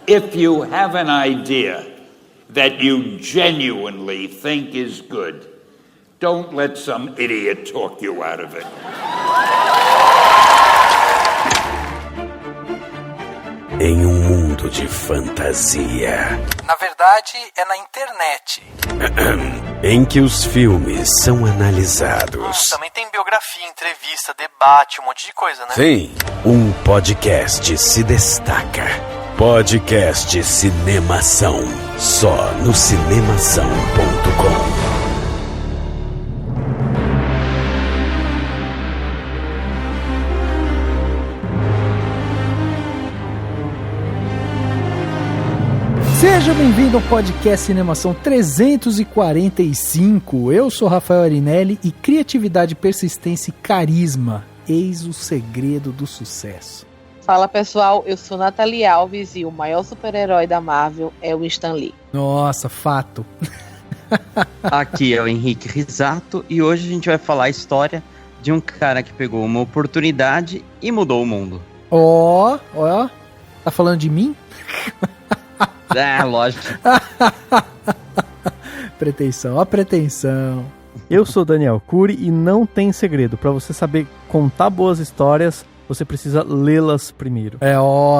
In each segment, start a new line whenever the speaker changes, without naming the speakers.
If you have an idea that you genuinely think is good, don't let some idiot talk you out of it.
Em um mundo de fantasia.
Na verdade, é na internet.
Em que os filmes são analisados.
Também tem biografia, entrevista, debate, um monte de coisa, né?
Sim, um podcast se destaca. Podcast Cinemação. Só no cinemação.com.
Seja bem-vindo ao podcast Cinemação 345. Eu sou Rafael Arinelli e criatividade, persistência e carisma, eis o segredo do sucesso.
Fala pessoal, eu sou Nathalie Alves e o maior super-herói da Marvel é o Stan Lee.
Nossa, fato.
Aqui é o Henrique Risato e hoje a gente vai falar a história de um cara que pegou uma oportunidade e mudou o mundo.
Ó, tá falando de mim?
É, lógico.
Pretensão, ó pretensão.
Eu sou Daniel Cury e não tem segredo. Pra você saber contar boas histórias, você precisa lê-las primeiro.
É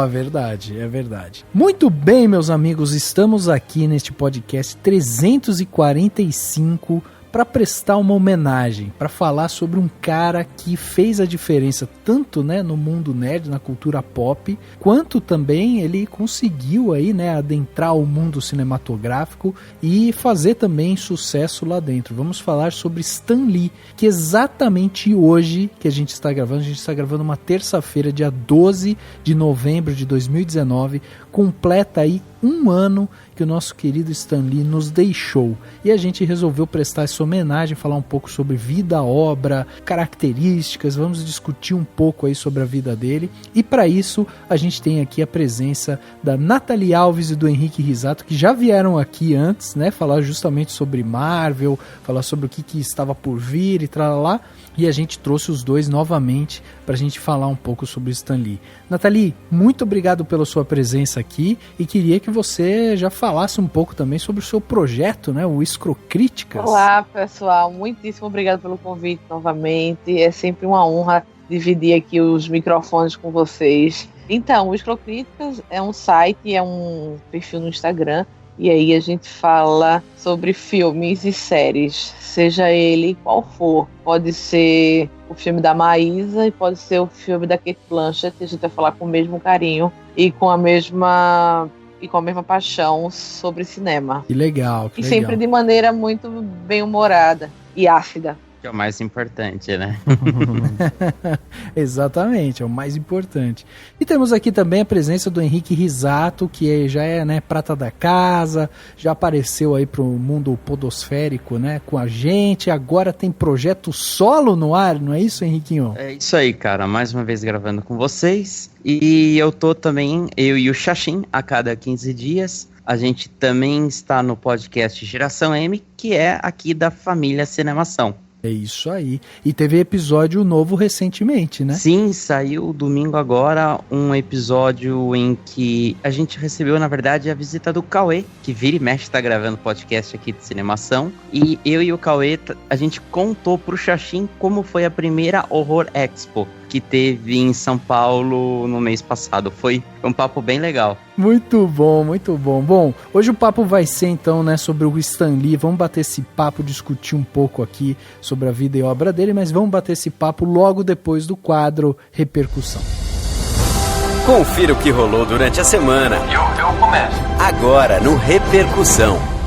verdade, é verdade. Muito bem, meus amigos, estamos aqui neste podcast 345 para prestar uma homenagem, para falar sobre um cara que fez a diferença tanto, né, no mundo nerd, na cultura pop, quanto também ele conseguiu aí, né, adentrar o mundo cinematográfico e fazer também sucesso lá dentro. Vamos falar sobre Stan Lee, que exatamente hoje que a gente está gravando uma terça-feira, dia 12 de novembro de 2019, completa aí um ano que o nosso querido Stan Lee nos deixou. E a gente resolveu prestar essa homenagem, falar um pouco sobre vida, obra, características, vamos discutir um pouco aí sobre a vida dele. E para isso, a gente tem aqui a presença da Nathalie Alves e do Henrique Risato, que já vieram aqui antes, né, falar justamente sobre Marvel, falar sobre o que estava por vir e tralá. E a gente trouxe os dois novamente para a gente falar um pouco sobre o Stan Lee. Nathalie, muito obrigado pela sua presença aqui e queria que você já falasse um pouco também sobre o seu projeto, né, o Escrocríticas.
Olá, pessoal. Muitíssimo obrigado pelo convite novamente. É sempre uma honra dividir aqui os microfones com vocês. Então, o Escrocríticas é um site, é um perfil no Instagram. E aí a gente fala sobre filmes e séries, seja ele qual for. Pode ser o filme da Maísa e pode ser o filme da Cate Blanchett, que a gente vai falar com o mesmo carinho e com a mesma paixão sobre cinema.
Que legal, que
e
legal.
sempre de maneira muito bem-humorada e ácida.
Que é o mais importante, né?
Exatamente, é o mais importante. E temos aqui também a presença do Henrique Risato, que já é, né, prata da casa, já apareceu aí pro mundo podosférico, né, com a gente, agora tem projeto solo no ar, não é isso, Henriquinho?
É isso aí, cara, mais uma vez gravando com vocês, e eu tô também, eu e o Xaxim, a cada 15 dias, a gente também está no podcast Geração M, que é aqui da família Cinemação.
É isso aí. E teve episódio novo recentemente, né?
Sim, saiu domingo agora um episódio em que a gente recebeu, na verdade, a visita do Cauê, que vira e mexe tá gravando podcast aqui de Cinemação. E eu e o Cauê, a gente contou pro Xaxim como foi a primeira Horror Expo que teve em São Paulo no mês passado. Foi um papo bem legal.
Muito bom, muito bom. Bom, hoje o papo vai ser então, né, sobre o Stan Lee. Vamos bater esse papo, discutir um pouco aqui sobre a vida e obra dele, mas vamos bater esse papo logo depois do quadro Repercussão.
Confira o que rolou durante a semana.
Eu começo.
Agora no Repercussão.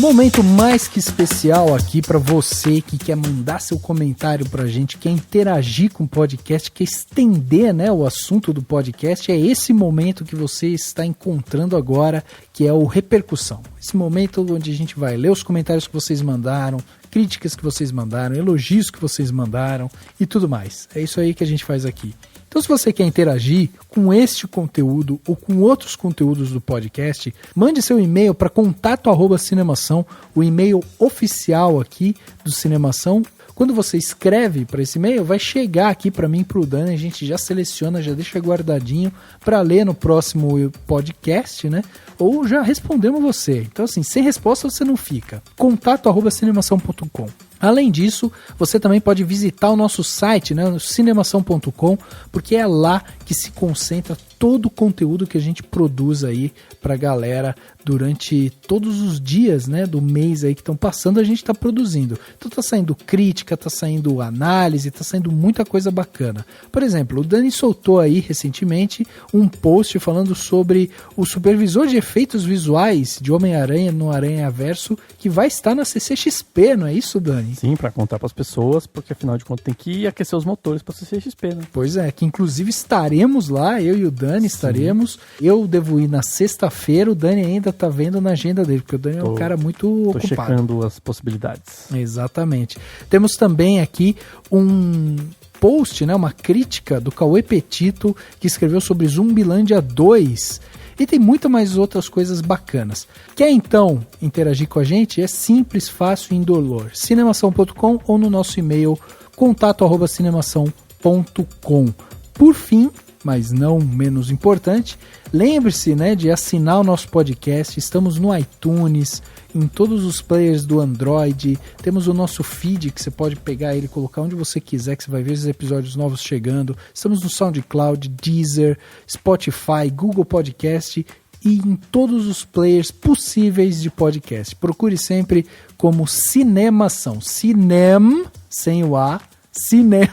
Momento mais que especial aqui para você que quer mandar seu comentário pra gente, quer interagir com o podcast, quer estender, né, o assunto do podcast. É esse momento que você está encontrando agora, que é o Repercussão. Esse momento onde a gente vai ler os comentários que vocês mandaram, críticas que vocês mandaram, elogios que vocês mandaram e tudo mais. É isso aí que a gente faz aqui. Então, se você quer interagir com este conteúdo ou com outros conteúdos do podcast, mande seu e-mail para contato@cinemação, o e-mail oficial aqui do Cinemação, Quando você escreve para esse e-mail, vai chegar aqui para mim e pro Dani, a gente já seleciona, já deixa guardadinho para ler no próximo podcast, né? Ou já respondemos você. Então assim, sem resposta você não fica. contato@cinemação.com. Além disso, você também pode visitar o nosso site, né, no cinemação.com, porque é lá que se concentra todo o conteúdo que a gente produz aí pra galera durante todos os dias, né, do mês aí que estão passando, a gente tá produzindo. Então tá saindo crítica, tá saindo análise, tá saindo muita coisa bacana. Por exemplo, o Dani soltou aí recentemente um post falando sobre o supervisor de efeitos visuais de Homem-Aranha no Aranhaverso, que vai estar na CCXP, não é isso, Dani?
Sim, pra contar pras pessoas, porque afinal de contas tem que aquecer os motores pra CCXP, né?
Pois é, que inclusive estaremos lá, eu e o Dani estaremos. Eu devo ir na sexta-feira, o Dani ainda tá vendo na agenda dele, porque o Dani é um cara muito
Tô
ocupado.
checando as possibilidades.
Exatamente. Temos também aqui um post, né, uma crítica do Cauê Petito, que escreveu sobre Zumbilândia 2. E tem muito mais outras coisas bacanas. Quer então interagir com a gente? É simples, fácil e indolor. cinemação.com ou no nosso e-mail contato@cinemação.com. Por fim, mas não menos importante, lembre-se, né, de assinar o nosso podcast. Estamos no iTunes, em todos os players do Android. Temos o nosso feed, que você pode pegar ele e colocar onde você quiser, que você vai ver os episódios novos chegando. Estamos no SoundCloud, Deezer, Spotify, Google Podcast e em todos os players possíveis de podcast. Procure sempre como Cinemação. Cinem, sem o A. Cinem,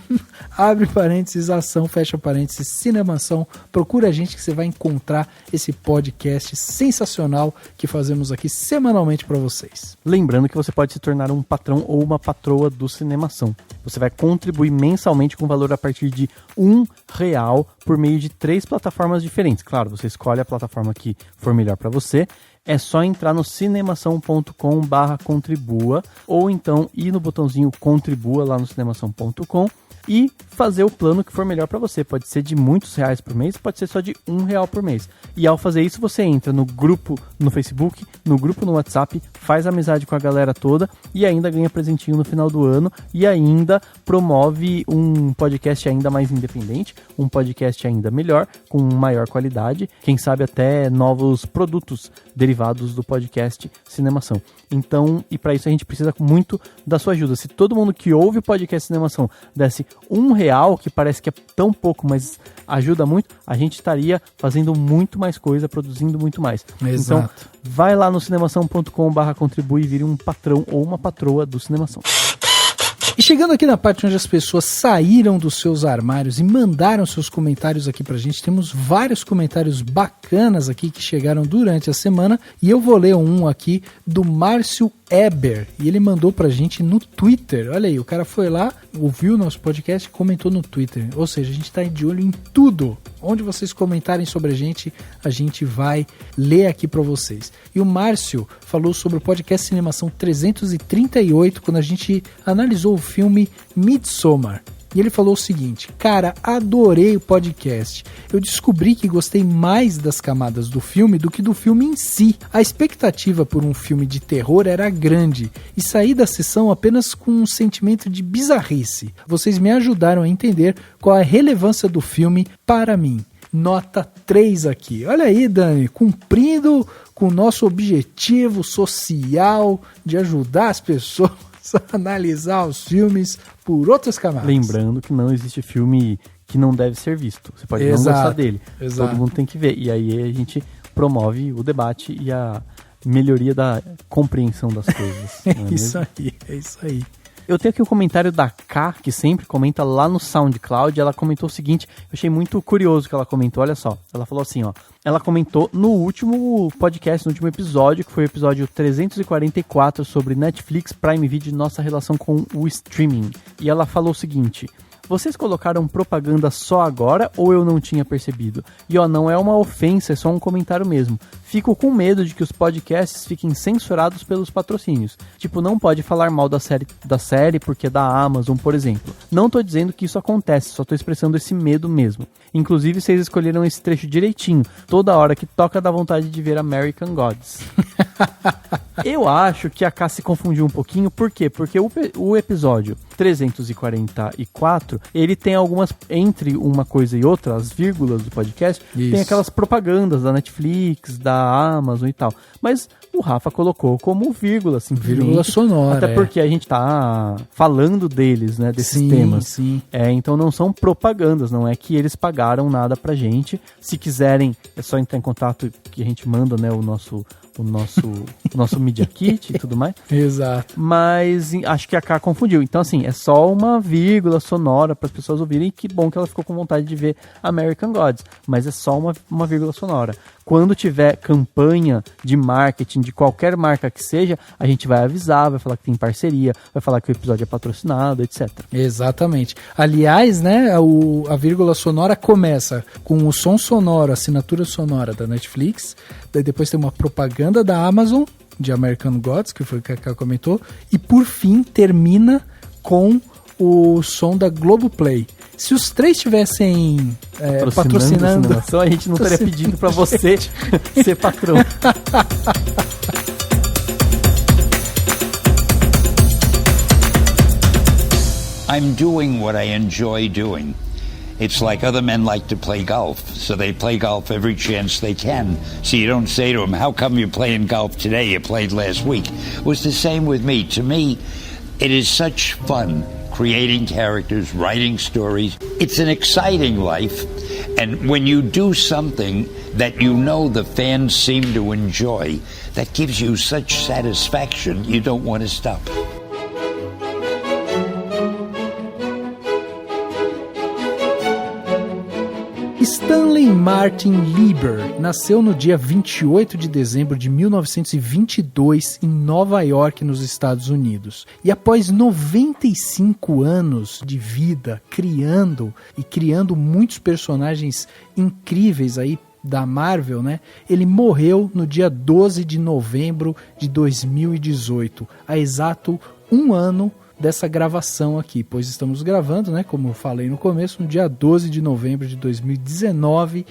abre parênteses, ação, fecha parênteses, Cinemação. Procura a gente que você vai encontrar esse podcast sensacional que fazemos aqui semanalmente para vocês.
Lembrando que você pode se tornar um patrão ou uma patroa do Cinemação. Você vai contribuir mensalmente com valor a partir de R$1 por meio de 3 plataformas diferentes. Claro, você escolhe a plataforma que for melhor para você. É só entrar no cinemação.com/contribua ou então ir no botãozinho contribua lá no cinemação.com e fazer o plano que for melhor para você. Pode ser de muitos reais por mês, pode ser só de R$1 por mês. E ao fazer isso, você entra no grupo no Facebook, no grupo no WhatsApp, faz amizade com a galera toda e ainda ganha presentinho no final do ano e ainda promove um podcast ainda mais independente, um podcast ainda melhor, com maior qualidade, quem sabe até novos produtos derivados do podcast Cinemação. Então, e para isso a gente precisa muito da sua ajuda. Se todo mundo que ouve o podcast Cinemação desse R$1, que parece que é tão pouco, mas ajuda muito, a gente estaria fazendo muito mais coisa, produzindo muito mais.
Exato.
Então, vai lá no cinemação.com/contribui e vire um patrão ou uma patroa do Cinemação.
E chegando aqui na parte onde as pessoas saíram dos seus armários e mandaram seus comentários aqui pra gente, temos vários comentários bacanas aqui que chegaram durante a semana e eu vou ler um aqui do Márcio Eber e ele mandou pra gente no Twitter. Olha aí, o cara foi lá, ouviu o nosso podcast e comentou no Twitter. Ou seja, a gente tá de olho em tudo. Onde vocês comentarem sobre a gente vai ler aqui pra vocês. E o Márcio falou sobre o podcast Cinemação 338 quando a gente analisou o filme Midsommar. E ele falou o seguinte: cara, adorei o podcast. Eu descobri que gostei mais das camadas do filme do que do filme em si. A expectativa por um filme de terror era grande e saí da sessão apenas com um sentimento de bizarrice. Vocês me ajudaram a entender qual a relevância do filme para mim. Nota 3 aqui. Olha aí, Dani, cumprindo com o nosso objetivo social de ajudar as pessoas a analisar os filmes por outras camadas.
Lembrando que não existe filme que não deve ser visto. Você pode não gostar dele.
Exato.
Todo mundo tem que ver. E aí a gente promove o debate e a melhoria da compreensão das coisas.
É
não é
isso
mesmo?
aí, é isso aí.
Eu tenho aqui um comentário da K, que sempre comenta lá no SoundCloud. Ela comentou o seguinte, eu achei muito curioso o que ela comentou, olha só. Ela falou assim, ó. Ela comentou no último podcast, no último episódio, que foi o episódio 344 sobre Netflix, Prime Video e nossa relação com o streaming. E ela falou o seguinte: vocês colocaram propaganda só agora ou eu não tinha percebido? E ó, não é uma ofensa, é só um comentário mesmo. Fico com medo de que os podcasts fiquem censurados pelos patrocínios. Tipo, não pode falar mal da série porque é da Amazon, por exemplo. Não tô dizendo que isso acontece, só tô expressando esse medo mesmo. Inclusive, vocês escolheram esse trecho direitinho. Toda hora que toca dá vontade de ver American Gods. Eu acho que a K se confundiu um pouquinho, por quê? Porque o episódio 344, ele tem algumas, entre uma coisa e outra, as vírgulas do podcast,
Isso.
tem aquelas propagandas da Netflix, da Amazon e tal. Mas o Rafa colocou como vírgula, simplesmente.
Vírgula sonora,
Até porque a gente tá falando deles, né, desses
Sim,
temas.
sim.
Então não são propagandas, não é que eles pagaram nada pra gente. Se quiserem, é só entrar em contato que a gente manda, né, o nosso Media Kit e tudo mais.
Exato.
Mas acho que a K confundiu. Então, assim, é só uma vírgula sonora para as pessoas ouvirem. E que bom que ela ficou com vontade de ver American Gods. Mas é só uma vírgula sonora. Quando tiver campanha de marketing de qualquer marca que seja, a gente vai avisar, vai falar que tem parceria, vai falar que o episódio é patrocinado, etc.
Exatamente. Aliás, né, a vírgula sonora começa com o som sonoro, a assinatura sonora da Netflix, daí depois tem uma propaganda da Amazon, de American Gods, que foi o que a Ká comentou, e por fim termina com o som da Globoplay. Se os três tivessem patrocinando
a gente não estaria pedindo para você ser patrão.
I'm doing what I enjoy doing. It's like other men like to play golf, so they play golf every chance they can. So you don't say to them, how come you're playing golf today? You played last week. It was the same with me. To me, it is such fun creating characters, writing stories. It's an exciting life. And when you do something that you know the fans seem to enjoy, that gives you such satisfaction, you don't want to stop.
Stanley Martin Lieber nasceu no dia 28 de dezembro de 1922 em Nova York, nos Estados Unidos. E após 95 anos de vida criando muitos personagens incríveis aí da Marvel, né? Ele morreu no dia 12 de novembro de 2018, há exato um ano dessa gravação aqui, pois estamos gravando, né, como eu falei no começo, no dia 12 de novembro de 2019,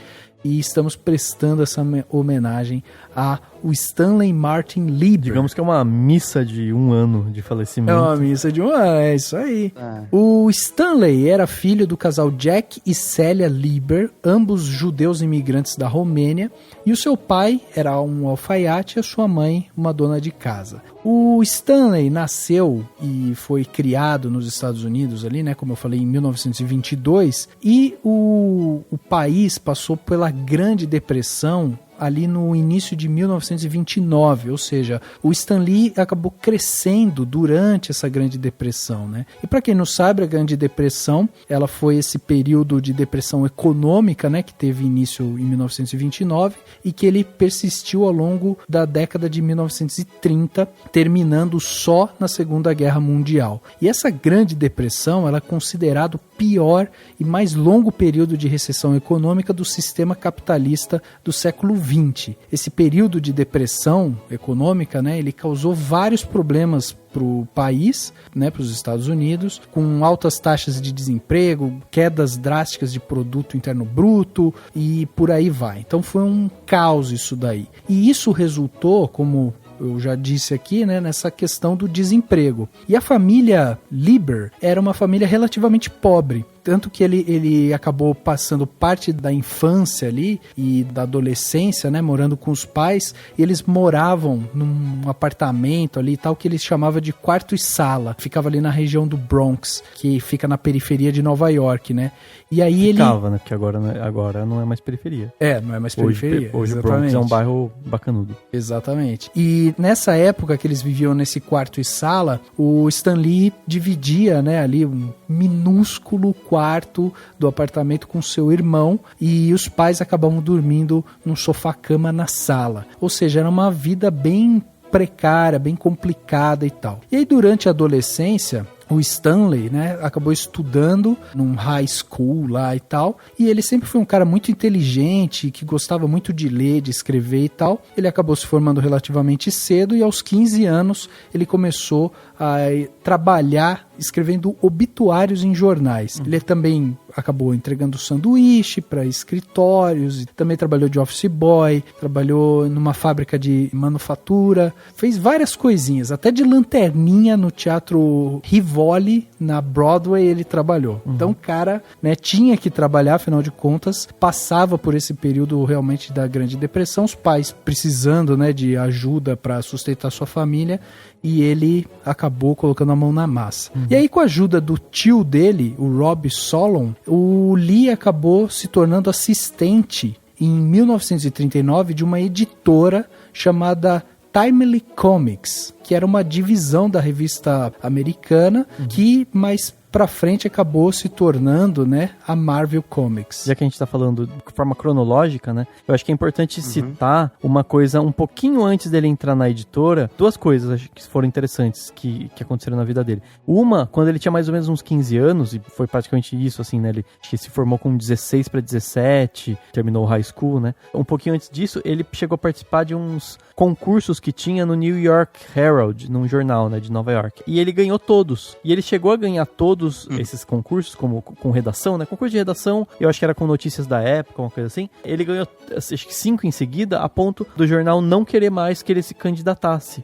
e estamos prestando essa homenagem a o Stanley Martin Lieber.
Digamos que é uma missa de um ano de falecimento.
É uma missa de um ano, é isso aí. O Stanley era filho do casal Jack e Celia Lieber, ambos judeus imigrantes da Romênia, e o seu pai era um alfaiate e a sua mãe uma dona de casa. O Stanley nasceu e foi criado nos Estados Unidos ali, né, como eu falei, em 1922, e o país passou pela Grande Depressão ali no início de 1929, ou seja, o Stan Lee acabou crescendo durante essa Grande Depressão, né? E para quem não sabe, a Grande Depressão, ela foi esse período de depressão econômica, né, que teve início em 1929 e que ele persistiu ao longo da década de 1930, terminando só na Segunda Guerra Mundial. E essa Grande Depressão, ela é considerada o pior e mais longo período de recessão econômica do sistema capitalista do século XX. Esse período de depressão econômica, né, ele causou vários problemas para o país, né, para os Estados Unidos, com altas taxas de desemprego, quedas drásticas de produto interno bruto e por aí vai. Então foi um caos isso daí. E isso resultou, como eu já disse aqui, né, nessa questão do desemprego. E a família Lieber era uma família relativamente pobre, tanto que ele acabou passando parte da infância ali e da adolescência, né, morando com os pais, e eles moravam num apartamento ali e tal, que eles chamavam de quarto e sala. Ficava ali na região do Bronx, que fica na periferia de Nova York, né? E aí
Ficava, né? Porque agora não é mais periferia.
Não é mais periferia.
Hoje o Bronx é um bairro bacanudo.
Exatamente. E nessa época que eles viviam nesse quarto e sala, o Stan Lee dividia, né, ali um minúsculo quarto do apartamento com seu irmão, e os pais acabavam dormindo num sofá-cama na sala. Ou seja, era uma vida bem precária, bem complicada e tal. E aí durante a adolescência, o Stanley, né, acabou estudando num high school lá e tal, e ele sempre foi um cara muito inteligente, que gostava muito de ler, de escrever e tal. Ele acabou se formando relativamente cedo, e aos 15 anos ele começou a trabalhar escrevendo obituários em jornais. Ele também acabou entregando sanduíche para escritórios, e também trabalhou de office boy, trabalhou numa fábrica de manufatura, fez várias coisinhas, até de lanterninha no Teatro Rivoli, na Broadway, ele trabalhou. Então o cara, né, tinha que trabalhar, afinal de contas, passava por esse período realmente da Grande Depressão, os pais precisando, né, de ajuda para sustentar sua família, e ele acabou colocando a mão na massa. E aí, com a ajuda do tio dele, o Rob Solon, o Lee acabou se tornando assistente em 1939 de uma editora chamada Timely Comics, que era uma divisão da revista americana que mais pra frente acabou se tornando, né, a Marvel Comics.
Já que a gente tá falando de forma cronológica, né, eu acho que é importante citar uma coisa um pouquinho antes dele entrar na editora, duas coisas acho que foram interessantes que aconteceram na vida dele. Uma, quando ele tinha mais ou menos uns 15 anos, e foi praticamente isso, assim, né, ele acho que se formou com 16 para 17, terminou o high school, né, um pouquinho antes disso, ele chegou a participar de uns concursos que tinha no New York Herald, num jornal, né, de Nova York, e ele ganhou todos, e ele chegou a ganhar todos esses concursos, como com redação, né? Concurso de redação, eu acho que era com notícias da época, uma coisa assim. Ele ganhou, acho que 5 em seguida, a ponto do jornal não querer mais que ele se candidatasse.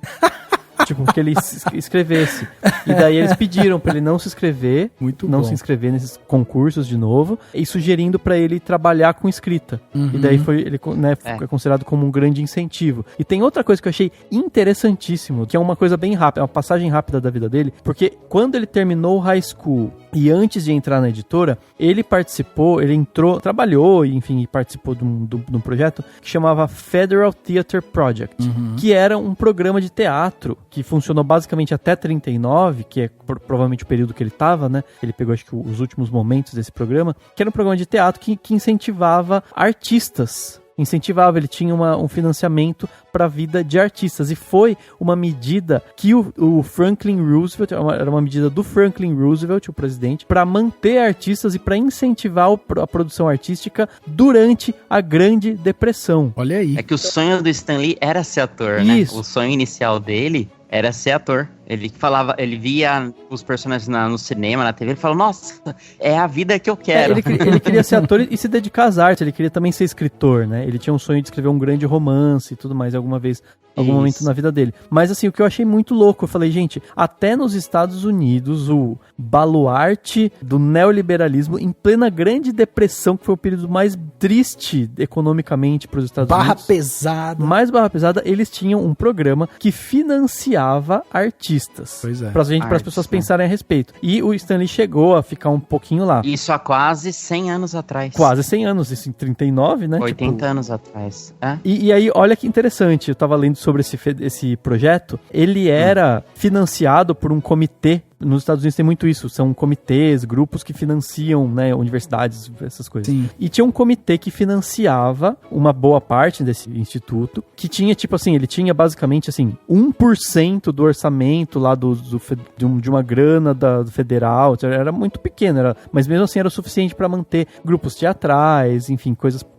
Tipo, que ele escrevesse. E daí eles pediram pra ele não se inscrever, se inscrever nesses concursos de novo, e sugerindo pra ele trabalhar com escrita. E daí ele, né, foi considerado como um grande incentivo. E tem outra coisa que eu achei interessantíssimo, que é uma coisa bem rápida, uma passagem rápida da vida dele, porque quando ele terminou o high school e antes de entrar na editora, ele participou, ele entrou, trabalhou, enfim, e participou de um projeto que chamava Federal Theater Project, que era um programa de teatro que funcionou basicamente até 39, que é provavelmente o período que ele estava, né? Ele pegou, acho que, os últimos momentos desse programa, que era um programa de teatro que incentivava artistas. Ele tinha um financiamento para a vida de artistas, e foi uma medida que o Franklin Roosevelt, era uma medida do Franklin Roosevelt, o presidente, para manter artistas e para incentivar a produção artística durante a Grande Depressão.
Olha aí.
É que o sonho do Stan Lee era ser ator,
Isso.
né? O sonho inicial dele era ser ator. Ele falava, ele via os personagens no cinema, na TV, ele falava, nossa, é a vida que eu quero.
Ele queria ser ator e se dedicar às artes, ele queria também ser escritor, né? Ele tinha um sonho de escrever um grande romance e tudo mais, algum momento na vida dele. Mas assim, o que eu achei muito louco, eu falei, gente, até nos Estados Unidos, o baluarte do neoliberalismo, em plena Grande Depressão, que foi o período mais triste economicamente para os Estados Unidos. Mais barra pesada, eles tinham um programa que financiava artistas.
Pois é.
Para as pessoas pensarem a respeito. E o Stan Lee chegou a ficar um pouquinho lá.
Isso há quase 100 anos atrás.
Quase 100 anos, isso em 39, né?
80 anos atrás. É?
E aí, olha que interessante, eu tava lendo sobre esse projeto, ele era financiado por um comitê. Nos Estados Unidos tem muito isso, são comitês, grupos que financiam, né, universidades, essas coisas.
Sim.
E tinha um comitê que financiava uma boa parte desse instituto, que tinha, tipo assim, ele tinha basicamente, assim, 1% do orçamento lá de uma grana do federal, era muito pequeno, mas mesmo assim era o suficiente para manter grupos teatrais, enfim,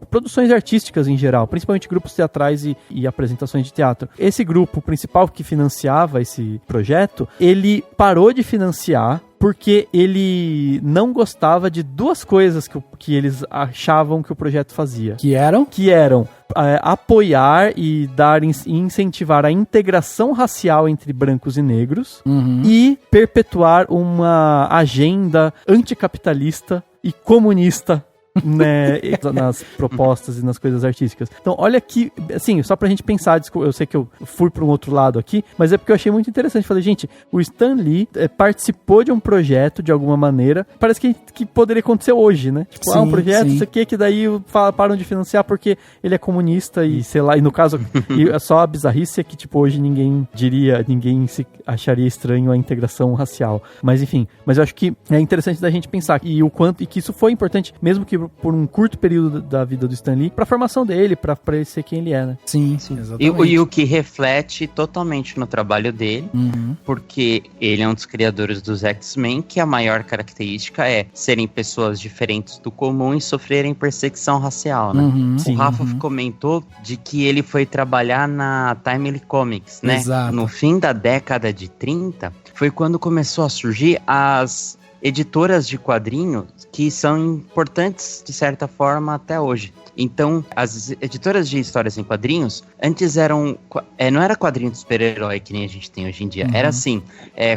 produções artísticas em geral, principalmente grupos teatrais e apresentações de teatro. Esse grupo principal que financiava esse projeto, ele parou de financiar porque ele não gostava de duas coisas que eles achavam que o projeto fazia.
Que eram?
Apoiar e incentivar a integração racial entre brancos e negros e perpetuar uma agenda anticapitalista e comunista, né, nas propostas e nas coisas artísticas. Então, olha que, assim, só pra gente pensar, desculpa, eu sei que eu fui pra um outro lado aqui, mas é porque eu achei muito interessante. Falei, gente, o Stan Lee participou de um projeto de alguma maneira, parece que poderia acontecer hoje, né? Tipo, um projeto, isso aqui, que daí param de financiar porque ele é comunista e, sei lá, e no caso, e só a bizarrice é que, tipo, hoje ninguém se acharia estranho a integração racial. Mas, enfim, eu acho que é interessante da gente pensar e que isso foi importante, mesmo que por um curto período da vida do Stan Lee, pra formação dele, pra ele ser quem ele é, né?
Sim, exatamente.
E o que reflete totalmente no trabalho dele, porque ele é um dos criadores dos X-Men, que a maior característica é serem pessoas diferentes do comum e sofrerem perseguição racial, né? O Rafa comentou de que ele foi trabalhar na Timely Comics, né?
Exato.
No fim da década de 30, foi quando começou a surgir as editoras de quadrinhos que são importantes, de certa forma, até hoje. Então, as editoras de histórias em quadrinhos, antes eram... não era quadrinho de super-herói que nem a gente tem hoje em dia. Era assim,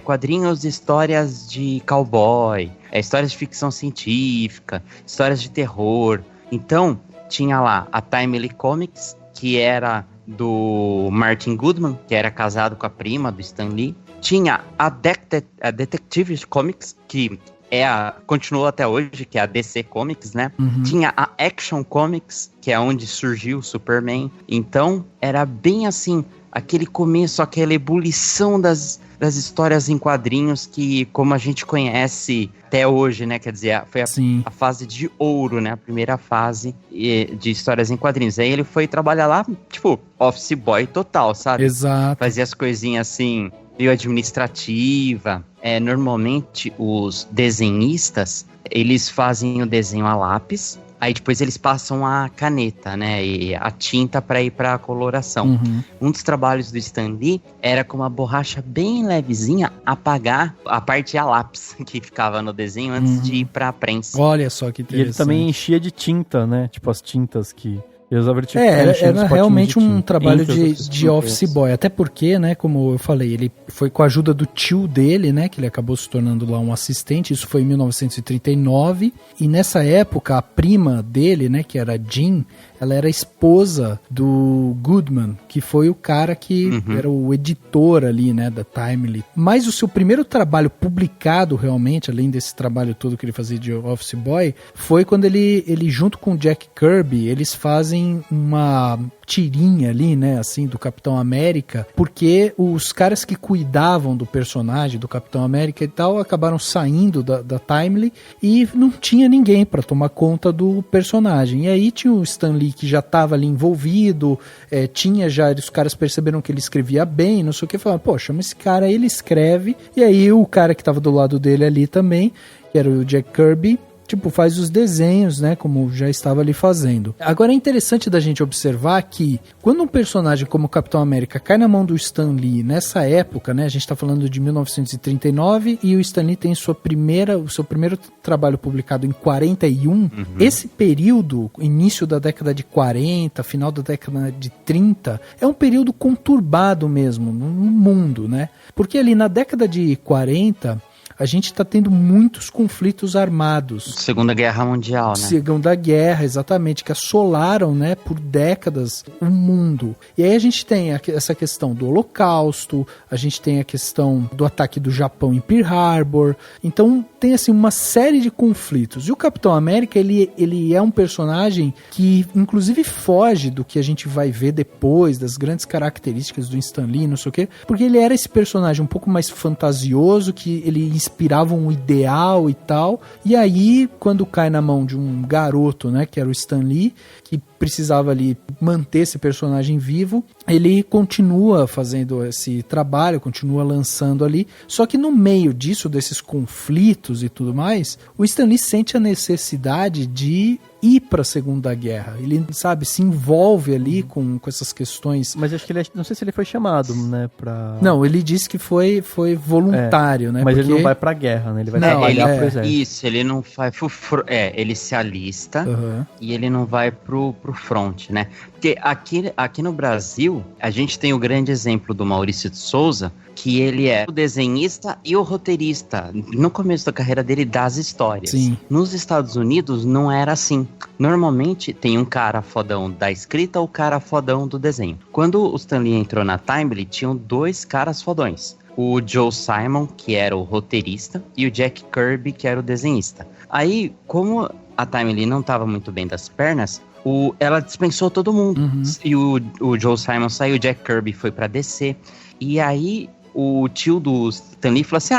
quadrinhos de histórias de cowboy, histórias de ficção científica, histórias de terror. Então, tinha lá a Timely Comics, que era do Martin Goodman, que era casado com a prima do Stan Lee. Tinha a Detective Comics, que continuou até hoje, que é a DC Comics, né? Tinha a Action Comics, que é onde surgiu o Superman. Então, era bem assim, aquele começo, aquela ebulição das histórias em quadrinhos que, como a gente conhece até hoje, né? Quer dizer, foi a fase de ouro, né? A primeira fase de histórias em quadrinhos. Aí ele foi trabalhar lá, tipo, office boy total, sabe?
Exato.
Fazia as coisinhas assim, meio administrativa. Normalmente, os desenhistas, eles fazem o desenho a lápis, aí depois eles passam a caneta, né, e a tinta para ir para a coloração. Um dos trabalhos do Stan Lee era com uma borracha bem levezinha apagar a parte a lápis que ficava no desenho antes de ir para a prensa.
Olha só que interessante.
E ele também enchia de tinta, né, tipo as tintas que...
Era realmente um trabalho de office boy, até porque, né, como eu falei, ele foi com a ajuda do tio dele, né, que ele acabou se tornando lá um assistente, isso foi em 1939, e nessa época a prima dele, né, que era Jean, ela era esposa do Goodman, que foi o cara que era o editor ali, né, da Timely. Mas o seu primeiro trabalho publicado realmente, além desse trabalho todo que ele fazia de office boy, foi quando ele junto com o Jack Kirby, eles fazem uma tirinha ali, né, assim, do Capitão América, porque os caras que cuidavam do personagem, do Capitão América e tal, acabaram saindo da Timely e não tinha ninguém para tomar conta do personagem. E aí tinha o Stan Lee que já estava ali envolvido, os caras perceberam que ele escrevia bem, não sei o que, falaram, pô, chama esse cara, ele escreve, e aí o cara que estava do lado dele ali também, que era o Jack Kirby, tipo, faz os desenhos, né, como já estava ali fazendo. Agora é interessante da gente observar que quando um personagem como o Capitão América cai na mão do Stan Lee nessa época, né, a gente tá falando de 1939 e o Stan Lee tem o seu primeiro trabalho publicado em 41, esse período, início da década de 40, final da década de 30, é um período conturbado mesmo no mundo, né, porque ali na década de 40... a gente está tendo muitos conflitos armados.
Segunda Guerra Mundial, né?
Segunda Guerra, exatamente, que assolaram, né, por décadas o mundo. E aí a gente tem essa questão do Holocausto, a gente tem a questão do ataque do Japão em Pearl Harbor. Então tem assim uma série de conflitos. E o Capitão América, ele é um personagem que inclusive foge do que a gente vai ver depois, das grandes características do Stan Lee, não sei o quê, porque ele era esse personagem um pouco mais fantasioso, que ele inspiravam um ideal e tal, e aí quando cai na mão de um garoto, né, que era o Stan Lee, que precisava ali manter esse personagem vivo, ele continua fazendo esse trabalho, continua lançando ali, só que no meio disso, desses conflitos e tudo mais, o Stan Lee sente a necessidade de ir para a Segunda Guerra. Ele, sabe, se envolve ali com essas questões.
Mas acho que não sei se ele foi chamado, né, pra...
Não, ele disse que foi voluntário, né?
Mas
porque...
ele não vai pra guerra, né? Ele vai trabalhar pro exército.
Isso, ele não vai ele se alista e ele não vai pro front, né? Porque aqui no Brasil, a gente tem o grande exemplo do Maurício de Souza, que ele é o desenhista e o roteirista, no começo da carreira dele, das histórias.
Sim.
Nos Estados Unidos, não era assim. Normalmente, tem um cara fodão da escrita ou o cara fodão do desenho. Quando o Stan Lee entrou na Timely, tinham dois caras fodões. O Joe Simon, que era o roteirista, e o Jack Kirby, que era o desenhista. Aí, como a Timely não estava muito bem das pernas, ela dispensou todo mundo. E o Joe Simon saiu, o Jack Kirby foi pra DC. E aí, o tio do Stan Lee falou assim,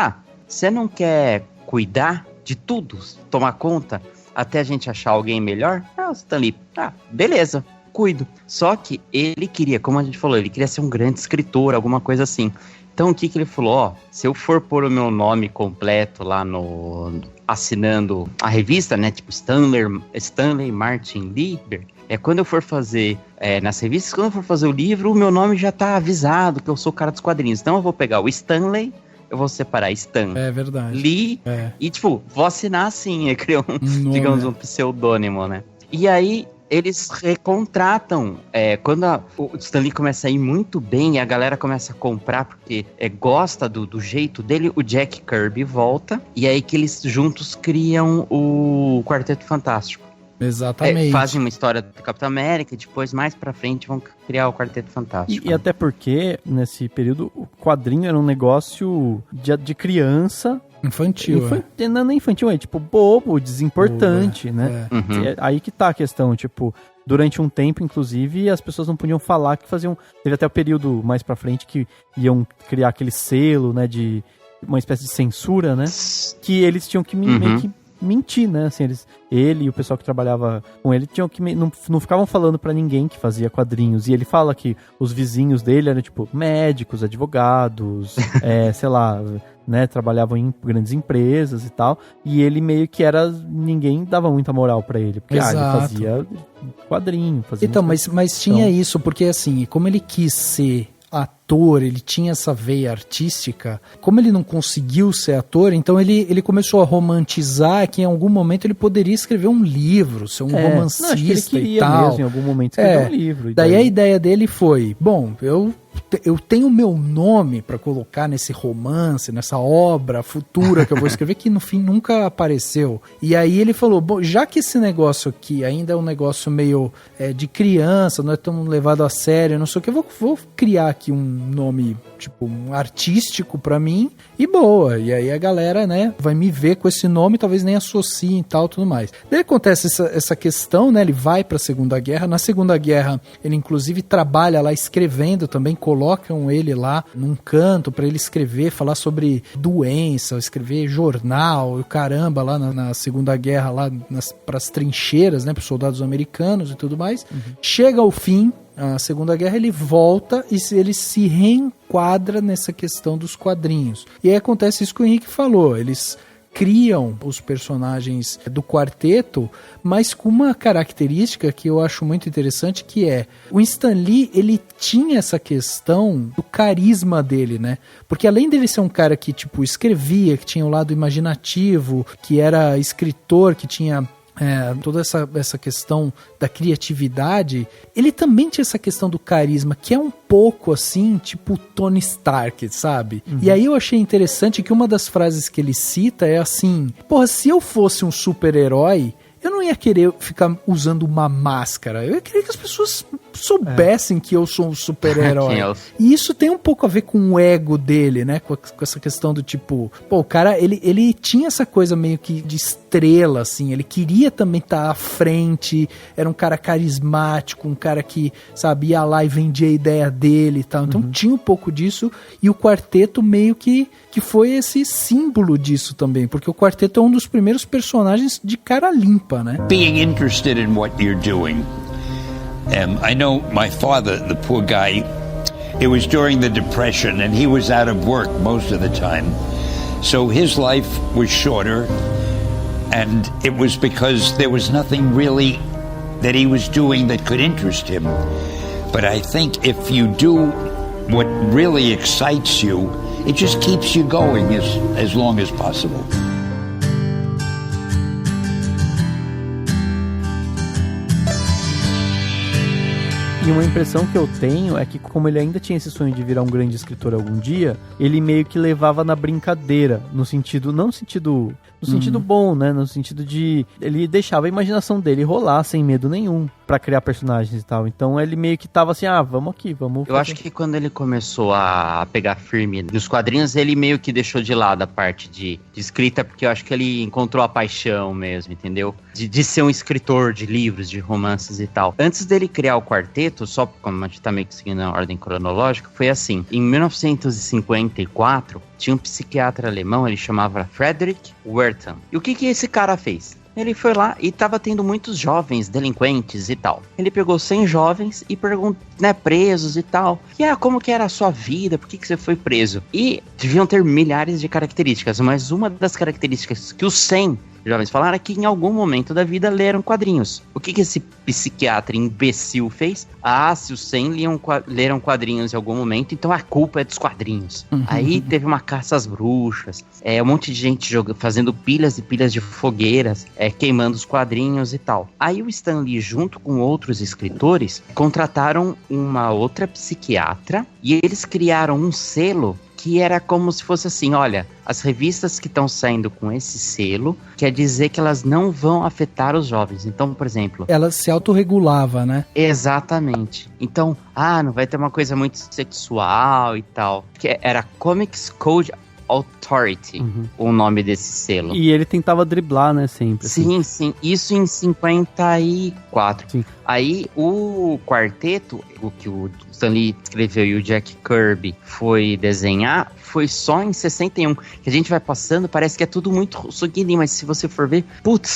você não quer cuidar de tudo, tomar conta, até a gente achar alguém melhor? O Stan Lee, beleza, cuido. Só que ele queria, como a gente falou, ele queria ser um grande escritor, alguma coisa assim. Então, o que ele falou? Se eu for pôr o meu nome completo lá assinando a revista, né, tipo Stanley Martin Lieber, quando eu for fazer, nas revistas, quando eu for fazer o livro, o meu nome já tá avisado que eu sou o cara dos quadrinhos. Então eu vou pegar o Stanley eu vou separar Stan,
É verdade.
Lee, e tipo, vou assinar assim, ele criou digamos, um pseudônimo, né? E aí, eles recontratam, quando o Stan Lee começa a ir muito bem e a galera começa a comprar porque gosta do jeito dele, o Jack Kirby volta, e aí que eles juntos criam o Quarteto Fantástico.
Exatamente.
Fazem uma história do Capitão América e depois, mais pra frente, vão criar o Quarteto Fantástico.
E até porque, nesse período, o quadrinho era um negócio de criança.
Infantil.
Não é infantil, é tipo bobo, desimportante, né?
Uhum.
É aí que tá a questão, tipo, durante um tempo, inclusive, as pessoas não podiam falar que faziam... Teve até o período mais pra frente que iam criar aquele selo, né, de uma espécie de censura, né? Que eles tinham que meio que mentir, né? Assim, ele e o pessoal que trabalhava com ele tinham que não ficavam falando pra ninguém que fazia quadrinhos. E ele fala que os vizinhos dele eram, tipo, médicos, advogados, sei lá, né? Trabalhavam em grandes empresas e tal. E ele meio que ninguém dava muita moral pra ele. Porque ele fazia quadrinho, fazia...
Então, mas tinha isso, porque assim, como ele quis ser ator, ele tinha essa veia artística, como ele não conseguiu ser ator, então ele começou a romantizar que em algum momento ele poderia escrever um livro, ser um romancista,
acho que ele queria
e tal.
mesmo, em algum momento escrever um livro.
Daí a ideia dele foi, bom, eu tenho meu nome para colocar nesse romance, nessa obra futura que eu vou escrever, que no fim nunca apareceu. E aí ele falou, bom, já que esse negócio aqui ainda é um negócio meio de criança, não é tão levado a sério, não sei o que, eu vou criar aqui um nome, tipo, um artístico pra mim, e boa. E aí a galera, né, vai me ver com esse nome, talvez nem associem e tal, tudo mais. Daí acontece essa questão, né, ele vai pra Segunda Guerra. Na Segunda Guerra, ele inclusive trabalha lá escrevendo também, colocam ele lá num canto pra ele escrever, falar sobre doença, escrever jornal, e o caramba, lá na Segunda Guerra, lá pras trincheiras, né, pros soldados americanos e tudo mais. Chega ao fim, a Segunda Guerra, ele volta e ele se reenquadra nessa questão dos quadrinhos. E aí acontece isso que o Henrique falou, eles criam os personagens do quarteto, mas com uma característica que eu acho muito interessante, que é o Stan Lee, ele tinha essa questão do carisma dele, né? Porque além dele ser um cara que, tipo, escrevia, que tinha o lado imaginativo, que era escritor, que tinha toda essa questão da criatividade, ele também tinha essa questão do carisma, que é um pouco assim, tipo Tony Stark, sabe? E aí eu achei interessante que uma das frases que ele cita é assim, porra, se eu fosse um super-herói, eu não ia querer ficar usando uma máscara, eu ia querer que as pessoas soubessem que eu sou um super-herói. E isso tem um pouco a ver com o ego dele, né? Com essa questão do tipo... Pô, o cara, ele tinha essa coisa meio que de estrela, assim. Ele queria também estar à frente. Era um cara carismático, um cara que, sabe, ia lá e vendia a ideia dele e tal. Então tinha um pouco disso. E o quarteto meio que foi esse símbolo disso também. Porque o quarteto é um dos primeiros personagens de cara limpa, né?
Being interested in what you're doing. I know my father, the poor guy, it was during the Depression and he was out of work most of the time. So his life was shorter, and it was because there was nothing really that he was doing that could interest him. But I think if you do what really excites you, it just keeps you going as long as possible.
E uma impressão que eu tenho é que, como ele ainda tinha esse sonho de virar um grande escritor algum dia, ele meio que levava na brincadeira, no sentido, não no sentido bom, né? No sentido de... Ele deixava a imaginação dele rolar sem medo nenhum pra criar personagens e tal. Então ele meio que tava assim, vamos aqui, vamos...
Eu acho que quando ele começou a pegar firme nos quadrinhos, ele meio que deixou de lado a parte de escrita, porque eu acho que ele encontrou a paixão mesmo, entendeu? De ser um escritor de livros, de romances e tal. Antes dele criar o quarteto, só como a gente tá meio que seguindo a ordem cronológica, foi assim, em 1954, tinha um psiquiatra alemão, ele chamava Frederick Wertham. E o que esse cara fez? Ele foi lá e tava tendo muitos jovens delinquentes e tal. Ele pegou 100 jovens e perguntou, né, presos e tal. E como que era a sua vida? Por que você foi preso? E deviam ter milhares de características, mas uma das características que os 100 jovens falaram é que em algum momento da vida leram quadrinhos. O que esse psiquiatra imbecil fez? Se os 100 leram quadrinhos em algum momento, então a culpa é dos quadrinhos. Aí teve uma caça às bruxas, um monte de gente fazendo pilhas e pilhas de fogueiras, queimando os quadrinhos e tal. Aí o Stan Lee, junto com outros escritores, contrataram uma outra psiquiatra e eles criaram um selo que era como se fosse assim, olha, as revistas que estão saindo com esse selo, quer dizer que elas não vão afetar os jovens. Então, por exemplo...
Ela se autorregulava, né?
Exatamente. Então, não vai ter uma coisa muito sexual e tal. Que era Comics Code Authority, o nome desse selo.
E ele tentava driblar, né, sempre.
Sim, sim. Isso em 54. Sim. Aí, o quarteto, o que o Stan Lee escreveu e o Jack Kirby foi desenhar, foi só em 61. Que a gente vai passando, parece que é tudo muito suguinho, mas se você for ver,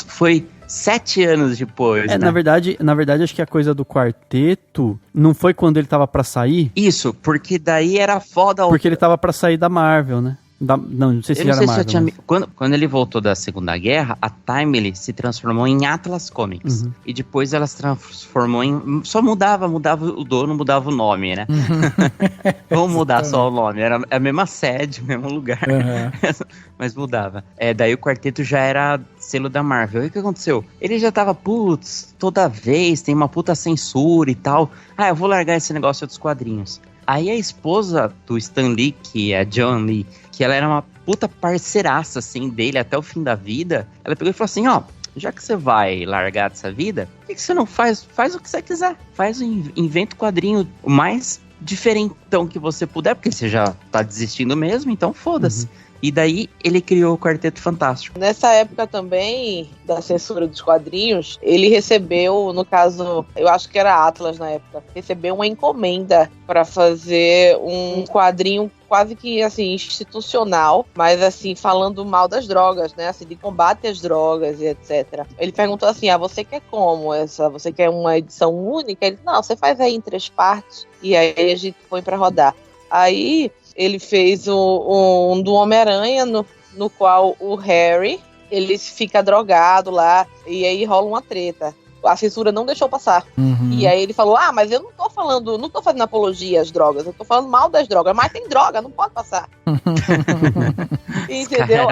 foi 7 anos depois, né?
Na verdade, acho que a coisa do quarteto não foi quando ele tava pra sair?
Isso, porque daí era foda...
Porque ele tava pra sair da Marvel, né? Não sei se era Marvel.
Quando ele voltou da Segunda Guerra, a Timely se transformou em Atlas Comics. E depois ela se transformou em... Só mudava o dono, mudava o nome, né? Vamos mudar só o nome. Era a mesma sede, o mesmo lugar. Mas mudava. Daí o quarteto já era selo da Marvel. E o que aconteceu? Ele já tava, toda vez tem uma puta censura e tal. Eu vou largar esse negócio dos quadrinhos. Aí a esposa do Stan Lee, que é a Joan Lee, que ela era uma puta parceiraça, assim, dele até o fim da vida, ela pegou e falou assim, já que você vai largar dessa vida, por que você não faz o que você quiser? Inventa o quadrinho o mais diferentão que você puder, porque você já tá desistindo mesmo, então foda-se. E daí ele criou o Quarteto Fantástico.
Nessa época também, da censura dos quadrinhos, ele recebeu, no caso, eu acho que era Atlas na época, recebeu uma encomenda para fazer um quadrinho quase que, assim, institucional, mas, assim, falando mal das drogas, né, assim, de combate às drogas e etc. Ele perguntou assim, você quer como? Você quer uma edição única? Ele disse, não, você faz aí em 3 partes e aí a gente põe para rodar. Aí ele fez um do Homem-Aranha, no qual o Harry, ele fica drogado lá, e aí rola uma treta. A censura não deixou passar. E aí ele falou, mas eu não tô fazendo apologia às drogas, eu tô falando mal das drogas, mas tem droga, não pode passar. Entendeu?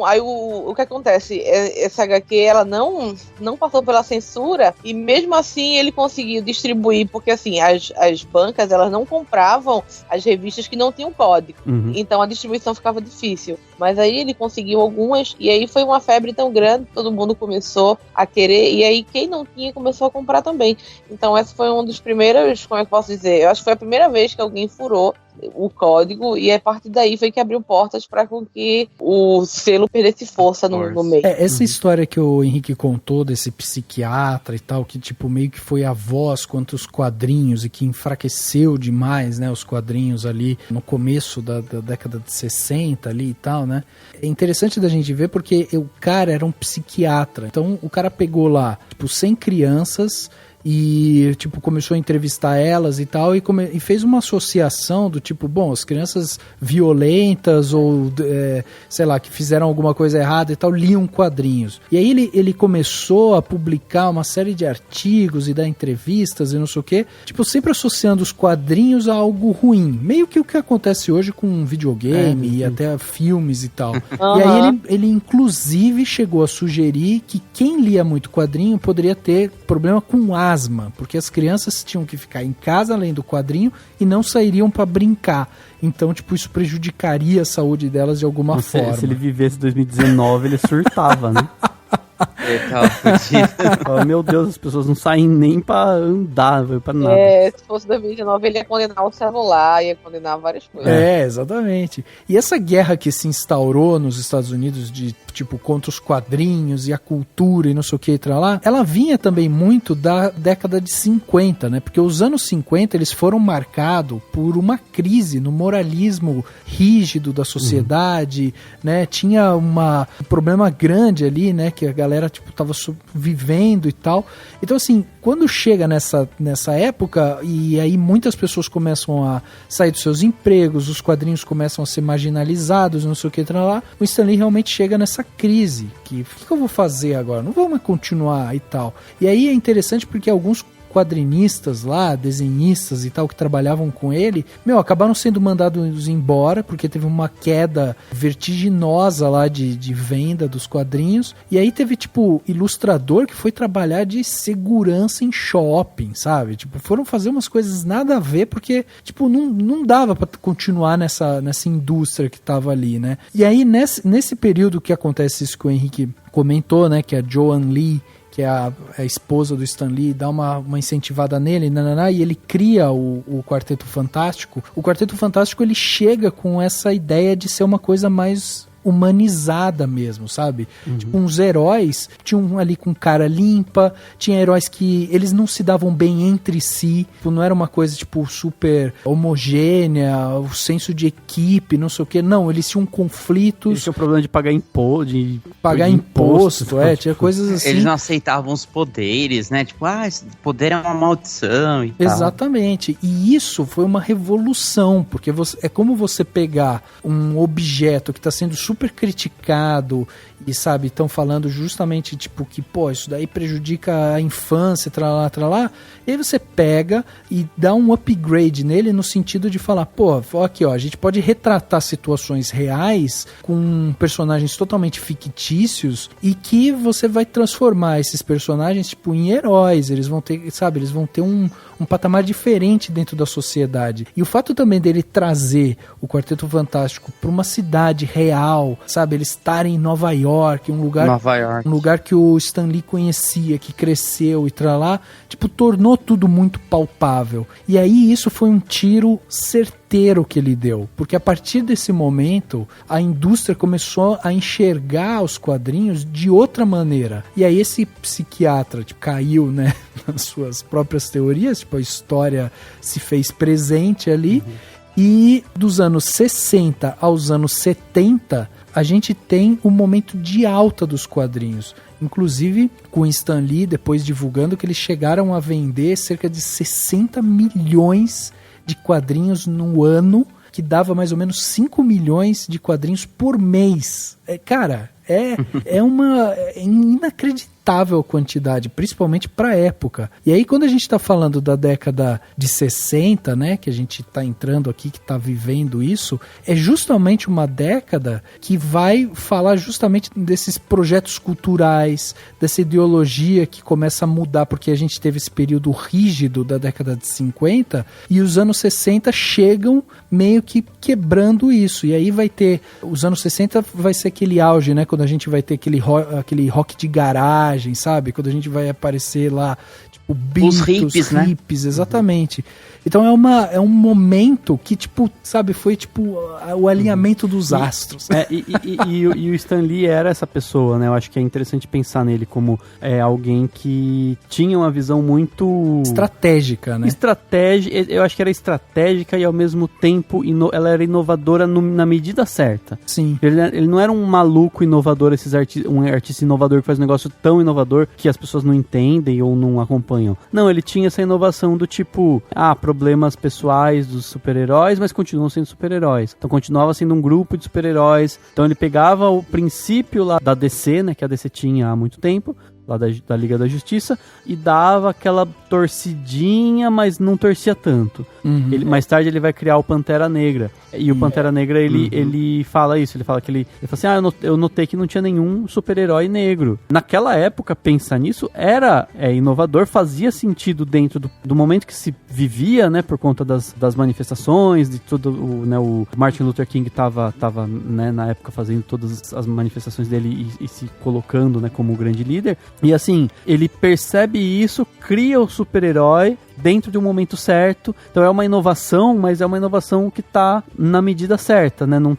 Aí o que acontece? Essa HQ, ela não passou pela censura, e mesmo assim ele conseguiu distribuir, porque assim, as bancas, elas não compravam as revistas que não tinham código. Então a distribuição ficava difícil. Mas aí ele conseguiu algumas, e aí foi uma febre tão grande, todo mundo começou a querer, e aí quem não tinha começou a comprar também. Então essa foi um dos primeiros, como é que eu posso dizer? Eu acho que foi a primeira vez que alguém furou o código, e a partir daí foi que abriu portas para que o selo perdesse força no meio.
Essa história que o Henrique contou desse psiquiatra e tal, que tipo meio que foi a voz quanto os quadrinhos e que enfraqueceu demais, né, os quadrinhos ali no começo da década de 60 ali e tal, né? É interessante da gente ver porque o cara era um psiquiatra, então o cara pegou lá, tipo, 100 crianças e, tipo, começou a entrevistar elas e tal, e fez uma associação do tipo, bom, as crianças violentas ou, sei lá, que fizeram alguma coisa errada e tal, liam quadrinhos. E aí ele começou a publicar uma série de artigos e dar entrevistas e não sei o quê, tipo, sempre associando os quadrinhos a algo ruim. Meio que o que acontece hoje com videogame e até filmes e tal. E aí ele inclusive chegou a sugerir que quem lia muito quadrinho poderia ter problema com asma, porque as crianças tinham que ficar em casa além do quadrinho e não sairiam para brincar. Então, tipo, isso prejudicaria a saúde delas de alguma forma.
Se ele vivesse 2019, ele surtava, né? Meu Deus, as pessoas não saem nem pra andar, pra nada.
Se fosse 2019, ele ia condenar o celular, ia condenar várias coisas.
Exatamente. E essa guerra que se instaurou nos Estados Unidos de, tipo, contra os quadrinhos e a cultura e não sei o que e tal lá, ela vinha também muito da década de 50, né? Porque os anos 50, eles foram marcados por uma crise no moralismo rígido da sociedade, né? Tinha um problema grande ali, né? Que a galera, tipo, tava vivendo e tal. Então, assim, quando chega nessa época, e aí muitas pessoas começam a sair dos seus empregos, os quadrinhos começam a ser marginalizados, não sei o que, lá, o Stan Lee realmente chega nessa essa crise, o que eu vou fazer agora? Não vou mais continuar e tal. E aí é interessante porque alguns quadrinistas lá, desenhistas e tal, que trabalhavam com ele, acabaram sendo mandados embora, porque teve uma queda vertiginosa lá de venda dos quadrinhos, e aí teve, tipo, ilustrador que foi trabalhar de segurança em shopping, sabe? Tipo, foram fazer umas coisas nada a ver, porque, tipo, não dava pra continuar nessa indústria que tava ali, né? E aí, nesse período que acontece isso que o Henrique comentou, né, que a Joan Lee, que é a esposa do Stan Lee, dá uma incentivada nele, e ele cria o Quarteto Fantástico. O Quarteto Fantástico, ele chega com essa ideia de ser uma coisa mais humanizada mesmo, sabe? Tipo, uns heróis, tinha um ali com cara limpa, tinha heróis que eles não se davam bem entre si, tipo, não era uma coisa, tipo, super homogênea, o senso de equipe, não sei o que, não, eles tinham conflitos.
Eles tinham problema de pagar imposto,
tinha coisas assim.
Eles não aceitavam os poderes, né? Tipo, esse poder é uma maldição e tal.
Exatamente, e isso foi uma revolução, porque é como você pegar um objeto que está sendo super criticado e, sabe, estão falando justamente, tipo, que, isso daí prejudica a infância, tralá, e aí você pega e dá um upgrade nele no sentido de falar, aqui, a gente pode retratar situações reais com personagens totalmente fictícios e que você vai transformar esses personagens, tipo, em heróis, eles vão ter, sabe, eles vão ter um patamar diferente dentro da sociedade. E o fato também dele trazer o Quarteto Fantástico para uma cidade real, sabe, eles estarem em Nova York, um lugar que o Stan Lee conhecia, que cresceu e tralá, tipo, tornou tudo muito palpável. E aí isso foi um tiro certeiro que ele deu, porque a partir desse momento a indústria começou a enxergar os quadrinhos de outra maneira. E aí esse psiquiatra, tipo, caiu, né, nas suas próprias teorias, tipo, a história se fez presente ali. E dos anos 60 aos anos 70, a gente tem um momento de alta dos quadrinhos. Inclusive com o Stan Lee depois divulgando que eles chegaram a vender cerca de 60 milhões de quadrinhos no ano, que dava mais ou menos 5 milhões de quadrinhos por mês. Cara, é inacreditável a quantidade, principalmente pra época. E aí, quando a gente tá falando da década de 60, né, que a gente tá entrando aqui, que tá vivendo isso, é justamente uma década que vai falar justamente desses projetos culturais, dessa ideologia que começa a mudar, porque a gente teve esse período rígido da década de 50, e os anos 60 chegam meio que quebrando isso. E aí vai ter, os anos 60 vai ser aquele auge, né, quando a gente vai ter aquele rock de garagem, sabe? Quando a gente vai aparecer lá, tipo, Beatles,
os hippies, né?
Exatamente. Então é um momento que, tipo, sabe, foi tipo o alinhamento dos astros.
E o Stan Lee era essa pessoa, né? Eu acho que é interessante pensar nele como alguém que tinha uma visão muito...
estratégica, né?
Eu acho que era estratégica e ao mesmo tempo ela era inovadora na medida certa.
Sim.
Ele não era um maluco inovador, um artista inovador que faz um negócio tão inovador que as pessoas não entendem ou não acompanham. Não, ele tinha essa inovação do tipo, problemas pessoais dos super-heróis, mas continuam sendo super-heróis. Então continuava sendo um grupo de super-heróis. Então ele pegava o princípio lá da DC, né, que a DC tinha há muito tempo, lá da Liga da Justiça, e dava aquela torcidinha, mas não torcia tanto. Mais tarde ele vai criar o Pantera Negra. E o Pantera Negra, ele fala isso, ele fala assim, eu notei que não tinha nenhum super-herói negro. Naquela época, pensar nisso era inovador, fazia sentido dentro do momento que se vivia, né, por conta das manifestações, de tudo, o Martin Luther King tava né, na época fazendo todas as manifestações dele e se colocando, né, como o grande líder. E assim, ele percebe isso, cria o super-herói dentro de um momento certo. Então é uma inovação, mas é uma inovação que tá na medida certa, né? Não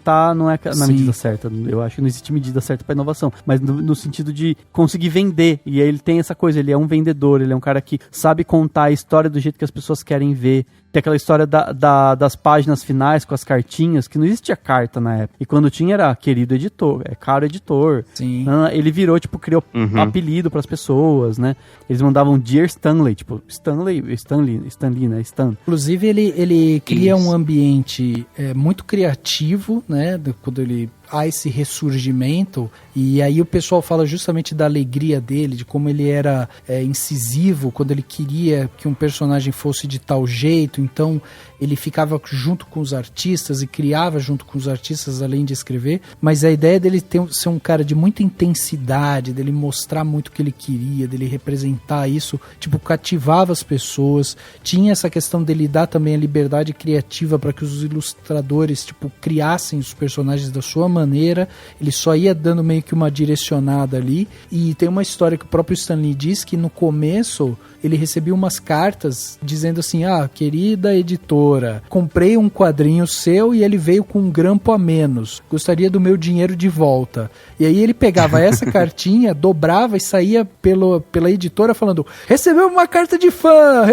é na medida certa. Eu acho que não existe medida certa para inovação, mas no sentido de conseguir vender. E aí ele tem essa coisa, ele é um vendedor, ele é um cara que sabe contar a história do jeito que as pessoas querem ver. Tem aquela história das páginas finais com as cartinhas, que não existia carta na época. E quando tinha era querido editor, caro editor.
Sim.
Ele virou, tipo, criou apelido pras pessoas, né? Eles mandavam Dear Stanley, tipo, Stanley, né? Stan.
Inclusive, ele cria um ambiente muito criativo, né? Quando ele há esse ressurgimento, e aí o pessoal fala justamente da alegria dele, de como ele era incisivo quando ele queria que um personagem fosse de tal jeito, então ele ficava junto com os artistas e criava junto com os artistas, além de escrever, mas a ideia dele ser um cara de muita intensidade, dele mostrar muito o que ele queria, dele representar isso, tipo, cativava as pessoas, tinha essa questão dele dar também a liberdade criativa para que os ilustradores, tipo, criassem os personagens da sua maneira, ele só ia dando meio que uma direcionada ali, e tem uma história que o próprio Stan Lee diz que no começo ele recebia umas cartas dizendo assim, querida editora, comprei um quadrinho seu e ele veio com um grampo a menos, gostaria do meu dinheiro de volta. E aí ele pegava essa cartinha, dobrava e saía pela editora falando, recebeu uma carta de fã,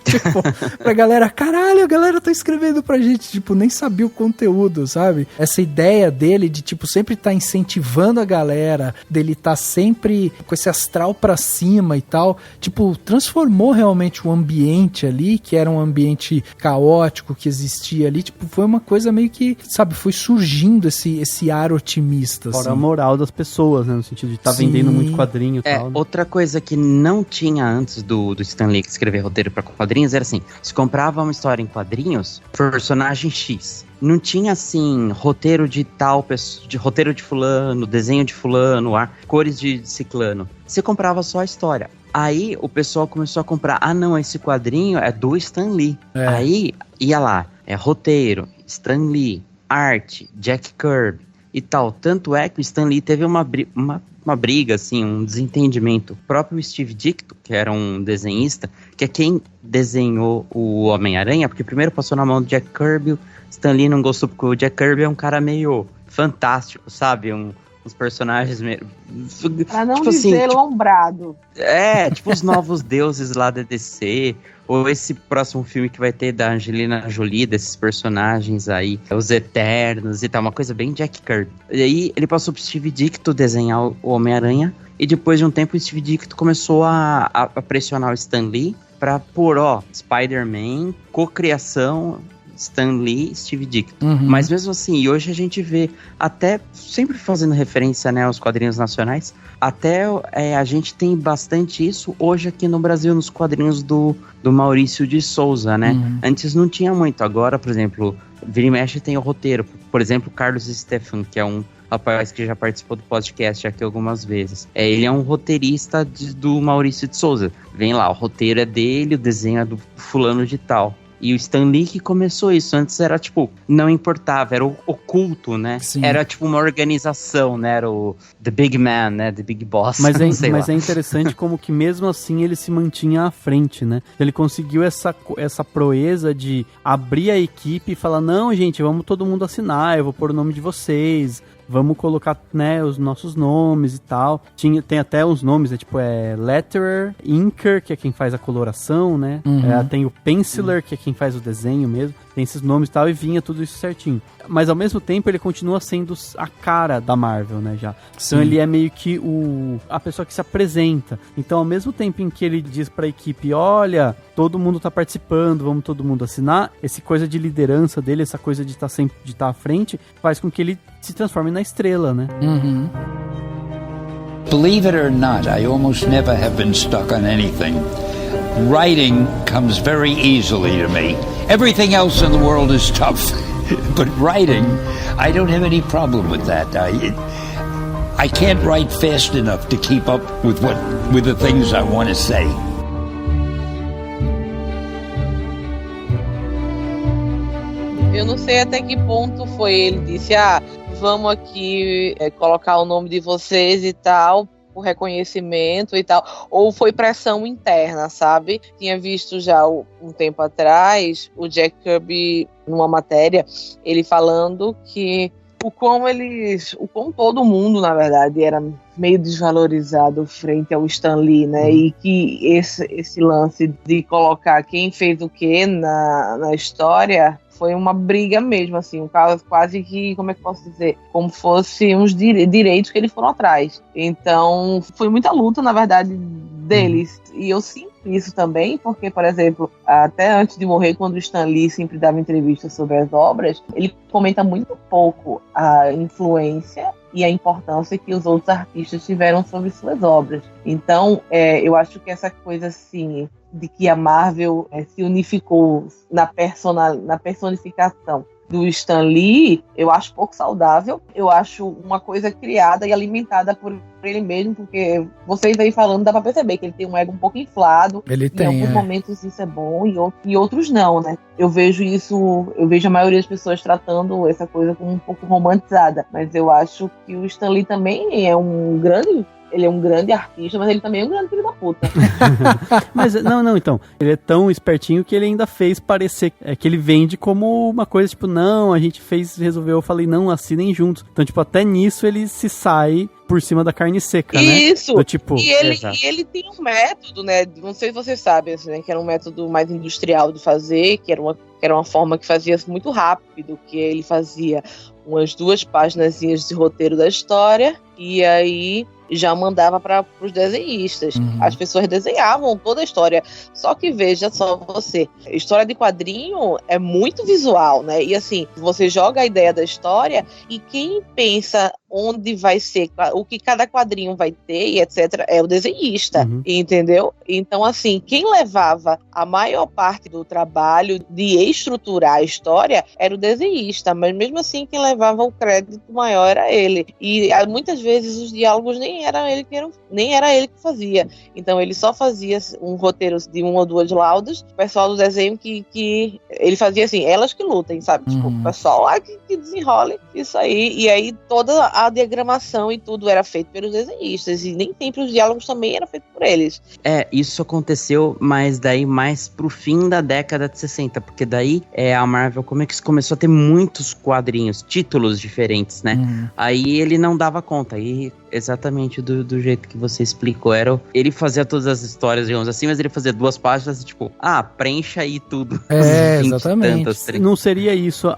tipo, pra galera, caralho, a galera tá escrevendo pra gente, tipo, nem sabia o conteúdo, sabe? Essa ideia dele de, tipo, sempre tá incentivando a galera, dele tá sempre com esse astral pra cima e tal, tipo, transformou realmente o ambiente ali, que era um ambiente caótico que existia ali, tipo, foi uma coisa meio que, sabe, foi surgindo esse ar otimista,
fora
assim.
a moral das pessoas, né, no sentido de estar vendendo muito quadrinho e tal. Né?
Outra coisa que não tinha antes do Stan Lee escrever roteiro pra quadrinhos era assim, se comprava uma história em quadrinhos, personagem X. Não tinha, assim, roteiro de tal pessoa, roteiro de fulano, desenho de fulano, cores de ciclano. Você comprava só a história. Aí o pessoal começou a comprar, não, esse quadrinho é do Stan Lee. Aí ia lá, roteiro, Stan Lee, arte, Jack Kirby e tal. Tanto é que o Stan Lee teve uma briga, assim, um desentendimento. O próprio Steve Ditko, que era um desenhista, que é quem desenhou o Homem-Aranha, porque primeiro passou na mão do Jack Kirby, o Stan Lee não gostou porque o Jack Kirby é um cara meio fantástico, sabe? Uns personagens meio...
Pra não
tipo
dizer
assim,
lombrado.
Tipo os novos deuses lá da DC, ou esse próximo filme que vai ter da Angelina Jolie, desses personagens aí, os Eternos e tal, uma coisa bem Jack Kirby. E aí ele passou pro Steve Ditko desenhar o Homem-Aranha, e depois de um tempo o Steve Ditko começou a pressionar o Stan Lee pra pôr, Spider-Man, cocriação... Stan Lee, Steve Ditko. Mas mesmo assim, e hoje a gente vê, até sempre fazendo referência, né, aos quadrinhos nacionais, até a gente tem bastante isso hoje aqui no Brasil, nos quadrinhos do Maurício de Souza, né? Antes não tinha muito, agora, por exemplo, vira e mexe tem o roteiro, por exemplo, Carlos Stefan, que é um rapaz que já participou do podcast aqui algumas vezes. Ele é um roteirista do Maurício de Souza. Vem lá, o roteiro é dele, o desenho é do fulano de tal. E o Stan Lee que começou isso. Antes era, tipo, não importava, era oculto, né? Sim. Era, tipo, uma organização, né? Era o The Big Man, né? The Big Boss.
Mas é interessante como que mesmo assim ele se mantinha à frente, né? Ele conseguiu essa proeza de abrir a equipe e falar, não, gente, vamos todo mundo assinar, eu vou pôr o nome de vocês... Vamos colocar, né, os nossos nomes e tal. Tem até os nomes, né, tipo, letterer, inker, que é quem faz a coloração, né? Tem o penciler, que é quem faz o desenho mesmo. Tem esses nomes e tal, e vinha tudo isso certinho. Mas ao mesmo tempo ele continua sendo a cara da Marvel, né, já. Sim. Então ele é meio que a pessoa que se apresenta. Então ao mesmo tempo em que ele diz pra equipe, olha, todo mundo tá participando, vamos todo mundo assinar, essa coisa de liderança dele, essa coisa de estar à frente, faz com que ele se transforme na estrela, né?
Believe it or not, I almost never have been stuck on anything. Writing comes very easily to me. Everything else in the world is tough. But writing, I don't have any problem with that. I can't write fast enough to keep up with the things I want to say.
Eu não sei até que ponto foi ele disse, vamos aqui colocar o nome de vocês e tal, o reconhecimento e tal, ou foi pressão interna, sabe? Tinha visto já um tempo atrás o Jack Kirby numa matéria, ele falando que o quão todo mundo, na verdade, era meio desvalorizado frente ao Stan Lee, né? E que esse lance de colocar quem fez o quê na história foi uma briga mesmo, assim, um caso quase que, como é que eu posso dizer? Como fosse uns direitos que eles foram atrás. Então, foi muita luta, na verdade, deles. E eu sinto isso também, porque, por exemplo, até antes de morrer, quando o Stan Lee sempre dava entrevistas sobre as obras, ele comenta muito pouco a influência e a importância que os outros artistas tiveram sobre suas obras. Então, eu acho que essa coisa, assim, de que a Marvel se unificou na personificação do Stan Lee, eu acho pouco saudável. Eu acho uma coisa criada e alimentada por ele mesmo, porque vocês aí falando, dá pra perceber que ele tem um ego um pouco inflado.
Ele tem,
em alguns momentos isso é bom e outros não, né? Eu vejo a maioria das pessoas tratando essa coisa como um pouco romantizada, mas eu acho que o Stan Lee também é um grande artista, mas ele também é um grande filho da puta.
Mas, não, então, ele é tão espertinho que ele ainda fez parecer que ele vende como uma coisa, tipo, não, a gente resolveu, eu falei, não, assinem juntos. Então, tipo, até nisso ele se sai por cima da carne seca, né?
Isso!
Do tipo,
e ele tem um método, né? Não sei se vocês sabem, assim, né? Que era um método mais industrial de fazer, que era uma forma que fazia muito rápido, que ele fazia umas 2 páginazinhas de roteiro da história, e aí já mandava para os desenhistas. As pessoas desenhavam toda a história. Só que veja só você, história de quadrinho é muito visual, né? E assim, você joga a ideia da história e quem pensa onde vai ser, o que cada quadrinho vai ter e etc, é o desenhista, entendeu? Então, assim, quem levava a maior parte do trabalho de estruturar a história era o desenhista, mas mesmo assim quem levava o crédito maior era ele. E muitas vezes os diálogos nem era ele que fazia. Então ele só fazia um roteiro de 1 ou 2 laudas, o pessoal do desenho que ele fazia assim, elas que lutem, sabe? Tipo, o pessoal lá que desenrole isso aí. E aí toda a diagramação e tudo era feito pelos desenhistas, e nem sempre os diálogos também eram feitos por eles.
Isso aconteceu, mas daí mais pro fim da década de 60, porque daí a Marvel começou a ter muitos quadrinhos, títulos diferentes, né? Aí ele não dava conta, aí exatamente do jeito que você explicou, ele fazia todas as histórias, digamos assim, mas ele fazia 2 páginas e tipo, preencha aí tudo.
Exatamente. Não seria isso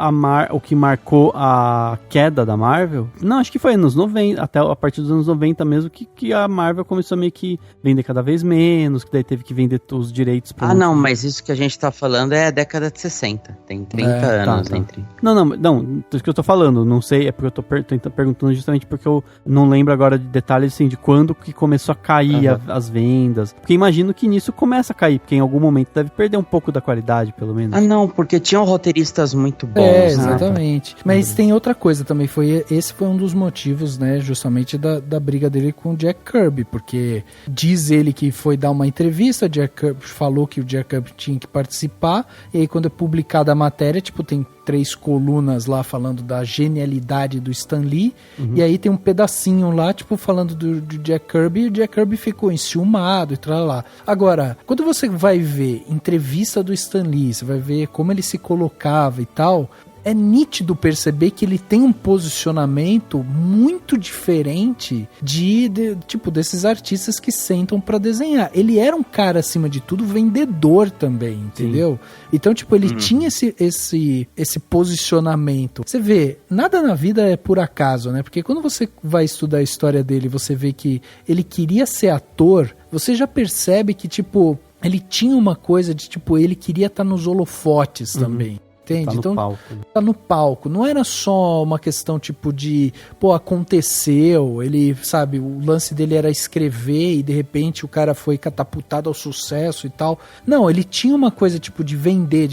o que marcou a queda da Marvel? Não, acho que foi anos 90, até a partir dos anos 90 mesmo, que a Marvel começou a meio que vender cada vez menos, que daí teve que vender os direitos pra
não, mas isso que a gente tá falando é a década de 60, tem 30 anos entre... Não,
isso que eu tô falando, não sei, é porque eu tô perguntando justamente porque eu não lembro agora de detalhes, assim, de quando que começou a cair as vendas, porque imagino que nisso começa a cair, porque em algum momento deve perder um pouco da qualidade, pelo menos.
Não, porque tinham roteiristas muito bons.
Exatamente. Mas tem outra coisa também, esse foi um dos motivos, né, justamente da briga dele com o Jack Kirby, porque diz ele que foi dar uma entrevista, Jack Kirby falou que o Jack Kirby tinha que participar, e aí quando é publicada a matéria, tipo, tem 3 colunas lá falando da genialidade do Stan Lee, e aí tem um pedacinho lá, tipo, falando do Jack Kirby, e o Jack Kirby ficou enciumado e tal lá. Agora, quando você vai ver entrevista do Stan Lee, você vai ver como ele se colocava e tal, é nítido perceber que ele tem um posicionamento muito diferente tipo, desses artistas que sentam pra desenhar. Ele era um cara, acima de tudo, vendedor também, entendeu? Sim. Então, tipo, ele tinha esse posicionamento. Você vê, nada na vida é por acaso, né? Porque quando você vai estudar a história dele, você vê que ele queria ser ator, você já percebe que, tipo, ele tinha uma coisa de, tipo, ele queria estar nos holofotes também. Entende?
Tá no palco.
Tá no palco. Não era só uma questão tipo de, aconteceu, ele, sabe, o lance dele era escrever e de repente o cara foi catapultado ao sucesso e tal. Não, ele tinha uma coisa tipo de vender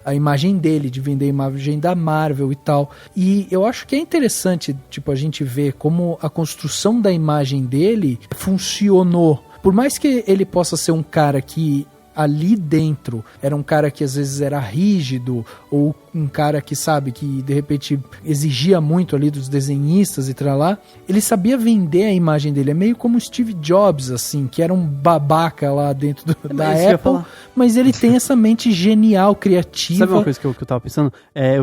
a imagem dele, de vender a imagem da Marvel e tal. E eu acho que é interessante, tipo, a gente ver como a construção da imagem dele funcionou. Por mais que ele possa ser um cara que ali dentro era um cara que às vezes era rígido, ou um cara que, sabe, que de repente exigia muito ali dos desenhistas e tralá, ele sabia vender a imagem dele. É meio como o Steve Jobs, assim, que era um babaca lá dentro da Apple, mas ele tem essa mente genial, criativa.
Sabe uma coisa que eu tava pensando?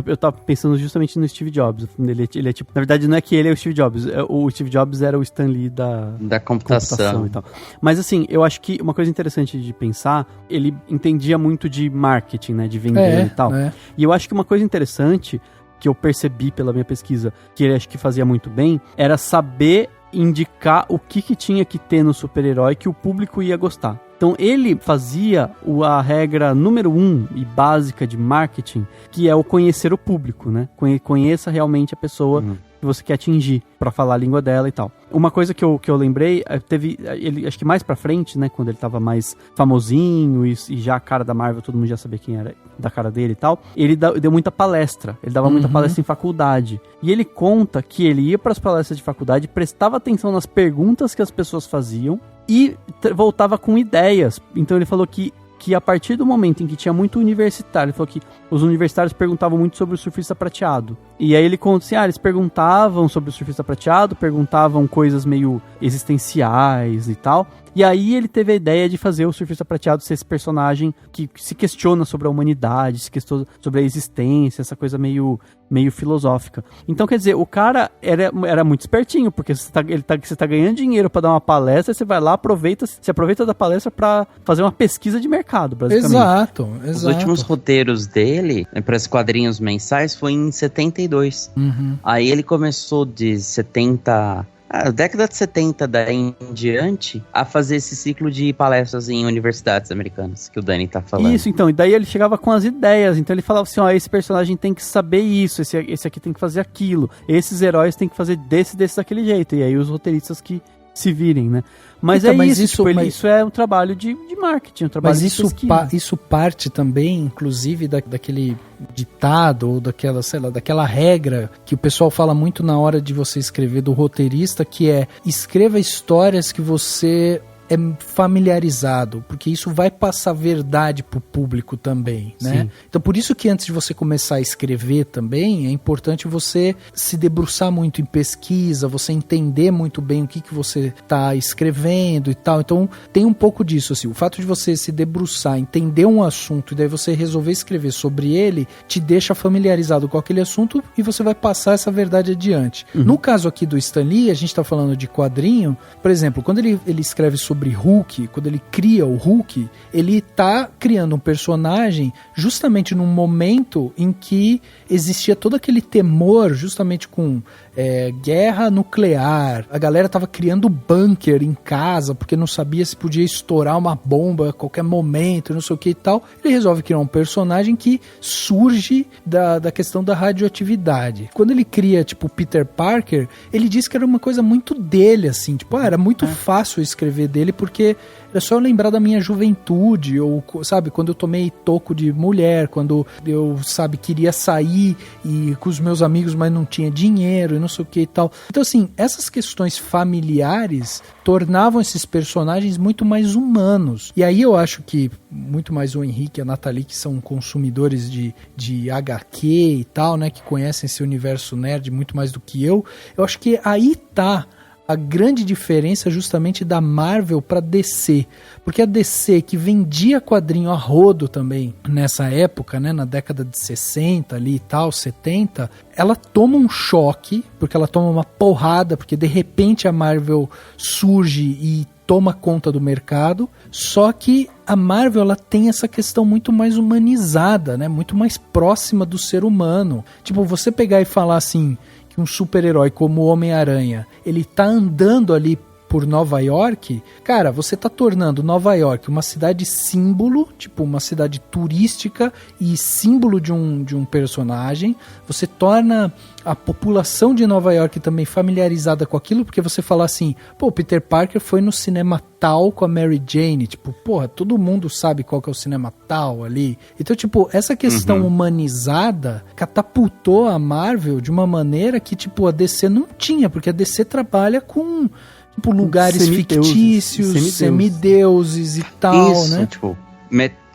Eu tava pensando justamente no Steve Jobs. Ele é tipo, na verdade não é que ele é o Steve Jobs, o Steve Jobs era o Stan Lee da computação e tal. Mas assim, eu acho que uma coisa interessante de pensar, ele entendia muito de marketing, né, de vender e tal. E eu acho que uma coisa interessante que eu percebi pela minha pesquisa, que ele acho que fazia muito bem, era saber indicar o que tinha que ter no super-herói que o público ia gostar. Então ele fazia a regra número 1 e básica de marketing, que é o conhecer o público, né? Conheça realmente a pessoa que você quer atingir para falar a língua dela e tal. Uma coisa que eu lembrei, teve ele, acho que mais pra frente, né, quando ele tava mais famosinho e já a cara da Marvel, todo mundo já sabia quem era da cara dele e tal, ele deu muita palestra, ele dava muita palestra em faculdade. E ele conta que ele ia pras palestras de faculdade, prestava atenção nas perguntas que as pessoas faziam e voltava com ideias. Então ele falou que a partir do momento em que tinha muito universitário, ele falou que os universitários perguntavam muito sobre o surfista prateado. E aí ele conta assim, eles perguntavam sobre o surfista prateado, perguntavam coisas meio existenciais e tal. E aí ele teve a ideia de fazer o surfista prateado ser esse personagem que se questiona sobre a humanidade, se questiona sobre a existência, essa coisa meio filosófica. Então, quer dizer, o cara era muito espertinho, porque você tá ganhando dinheiro pra dar uma palestra, você vai lá, se aproveita da palestra pra fazer uma pesquisa de mercado, basicamente.
Exato.
Os últimos roteiros dele, para esses quadrinhos mensais, foi em 72. Aí ele começou de 70... década de 70 daí em diante, a fazer esse ciclo de palestras em universidades americanas, que o Dani tá falando.
Isso, então, e daí ele chegava com as ideias, então ele falava assim, esse personagem tem que saber isso, esse aqui tem que fazer aquilo, esses heróis tem que fazer desse daquele jeito, e aí os roteiristas que se virem, né? Mas então, isso é um trabalho de marketing, um trabalho de pesquisa.
Isso parte também, inclusive, daquele ditado ou daquela regra que o pessoal fala muito na hora de você escrever, do roteirista, que é: escreva histórias que você é familiarizado, porque isso vai passar verdade pro público também, né? Sim. Então por isso que antes de você começar a escrever também, é importante você se debruçar muito em pesquisa, você entender muito bem o que você tá escrevendo e tal. Então tem um pouco disso, assim, o fato de você se debruçar, entender um assunto e daí você resolver escrever sobre ele, te deixa familiarizado com aquele assunto e você vai passar essa verdade adiante. No caso aqui do Stan Lee, a gente tá falando de quadrinho, por exemplo, quando ele escreve sobre Hulk, quando ele cria o Hulk, ele tá criando um personagem justamente num momento em que existia todo aquele temor, justamente com guerra nuclear. A galera tava criando bunker em casa, porque não sabia se podia estourar uma bomba a qualquer momento, não sei o que e tal. Ele resolve criar um personagem que surge da questão da radioatividade. Quando ele cria, tipo, Peter Parker, ele disse que era uma coisa muito dele, assim, tipo, era muito fácil escrever dele, porque é só eu lembrar da minha juventude, ou, sabe, quando eu tomei toco de mulher, quando eu, sabe, queria sair e com os meus amigos, mas não tinha dinheiro e não sei o que e tal. Então, assim, essas questões familiares tornavam esses personagens muito mais humanos. E aí eu acho que muito mais o Henrique e a Nathalie, que são consumidores de HQ e tal, né, que conhecem esse universo nerd muito mais do que eu acho que aí tá a grande diferença justamente da Marvel para DC, porque a DC, que vendia quadrinho a rodo também nessa época, né, na década de 60 ali e tal, 70, ela toma um choque, porque ela toma uma porrada, porque de repente a Marvel surge e toma conta do mercado, só que a Marvel, ela tem essa questão muito mais humanizada, né, muito mais próxima do ser humano. Tipo, você pegar e falar assim, que um super-herói como o Homem-Aranha, ele tá andando ali por Nova York, cara, você tá tornando Nova York uma cidade símbolo, tipo uma cidade turística e símbolo de um personagem, você torna a população de Nova York também familiarizada com aquilo, porque você fala assim, pô, Peter Parker foi no cinema tal com a Mary Jane, tipo, porra, todo mundo sabe qual que é o cinema tal ali. Então, tipo, essa questão humanizada catapultou a Marvel de uma maneira que, tipo, a DC não tinha, porque a DC trabalha com, tipo, lugares fictícios, semideuses e tal,
isso,
né?
Tipo,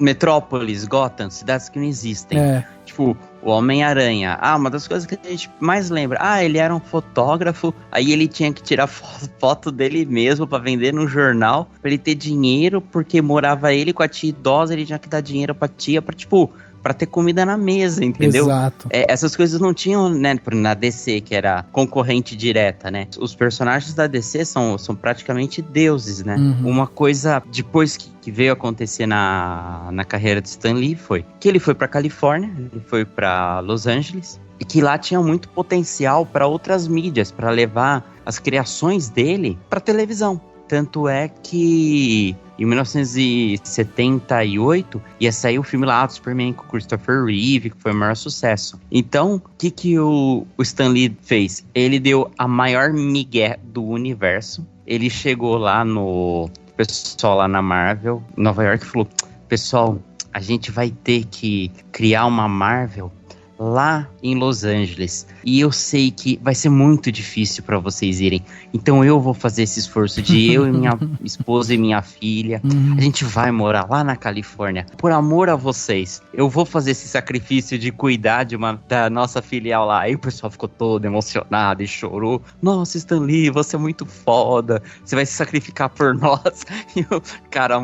Metrópolis, Gotham, cidades que não existem. Tipo, o Homem-Aranha. Uma das coisas que a gente mais lembra. Ele era um fotógrafo, aí ele tinha que tirar foto dele mesmo pra vender no jornal, pra ele ter dinheiro, porque morava ele com a tia idosa, ele tinha que dar dinheiro pra tia, pra, tipo, pra ter comida na mesa, entendeu?
Exato.
Essas coisas não tinham, né, na DC, que era concorrente direta, né? Os personagens da DC são praticamente deuses, né? Uma coisa, depois que veio acontecer na carreira de Stan Lee, foi que ele foi pra Califórnia, ele foi pra Los Angeles, e que lá tinha muito potencial para outras mídias, para levar as criações dele pra televisão. Tanto é que em 1978 ia sair o filme lá do Superman com o Christopher Reeve, que foi o maior sucesso. Então, o que o Stan Lee fez? Ele deu a maior migué do universo. Ele chegou lá no pessoal lá na Marvel, Nova York, e falou: pessoal, a gente vai ter que criar uma Marvel lá em Los Angeles, e eu sei que vai ser muito difícil para vocês irem, então eu vou fazer esse esforço de eu e minha esposa e minha filha, a gente vai morar lá na Califórnia, por amor a vocês, eu vou fazer esse sacrifício de cuidar da nossa filial lá. Aí o pessoal ficou todo emocionado e chorou: nossa, Stan Lee, você é muito foda, você vai se sacrificar por nós. E o cara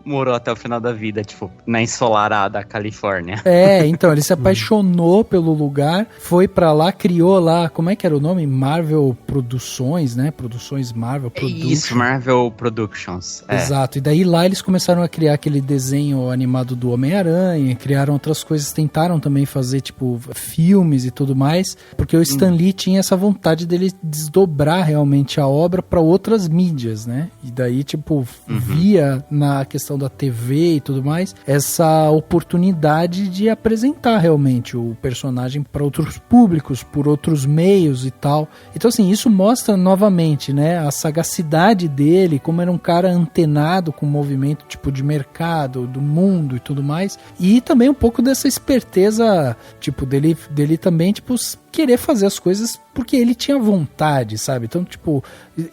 morou até o final da vida, tipo, na ensolarada Califórnia.
Então, ele se apaixonou pelo lugar, foi pra lá, criou lá, como é que era o nome? Marvel Produções, né? Produções Marvel Productions.
Isso, Marvel Productions.
Exato, e daí lá eles começaram a criar aquele desenho animado do Homem-Aranha, criaram outras coisas, tentaram também fazer, tipo, filmes e tudo mais, porque o Stan Lee tinha essa vontade dele desdobrar realmente a obra pra outras mídias, né? E daí, tipo, via na questão da TV e tudo mais, essa oportunidade de apresentar realmente o personagem para outros públicos, por outros meios e tal. Então, assim, isso mostra novamente, né, a sagacidade dele, como era um cara antenado com o movimento, tipo, de mercado, do mundo e tudo mais. E também um pouco dessa esperteza, tipo, dele também, tipo, querer fazer as coisas porque ele tinha vontade, sabe? Então, tipo,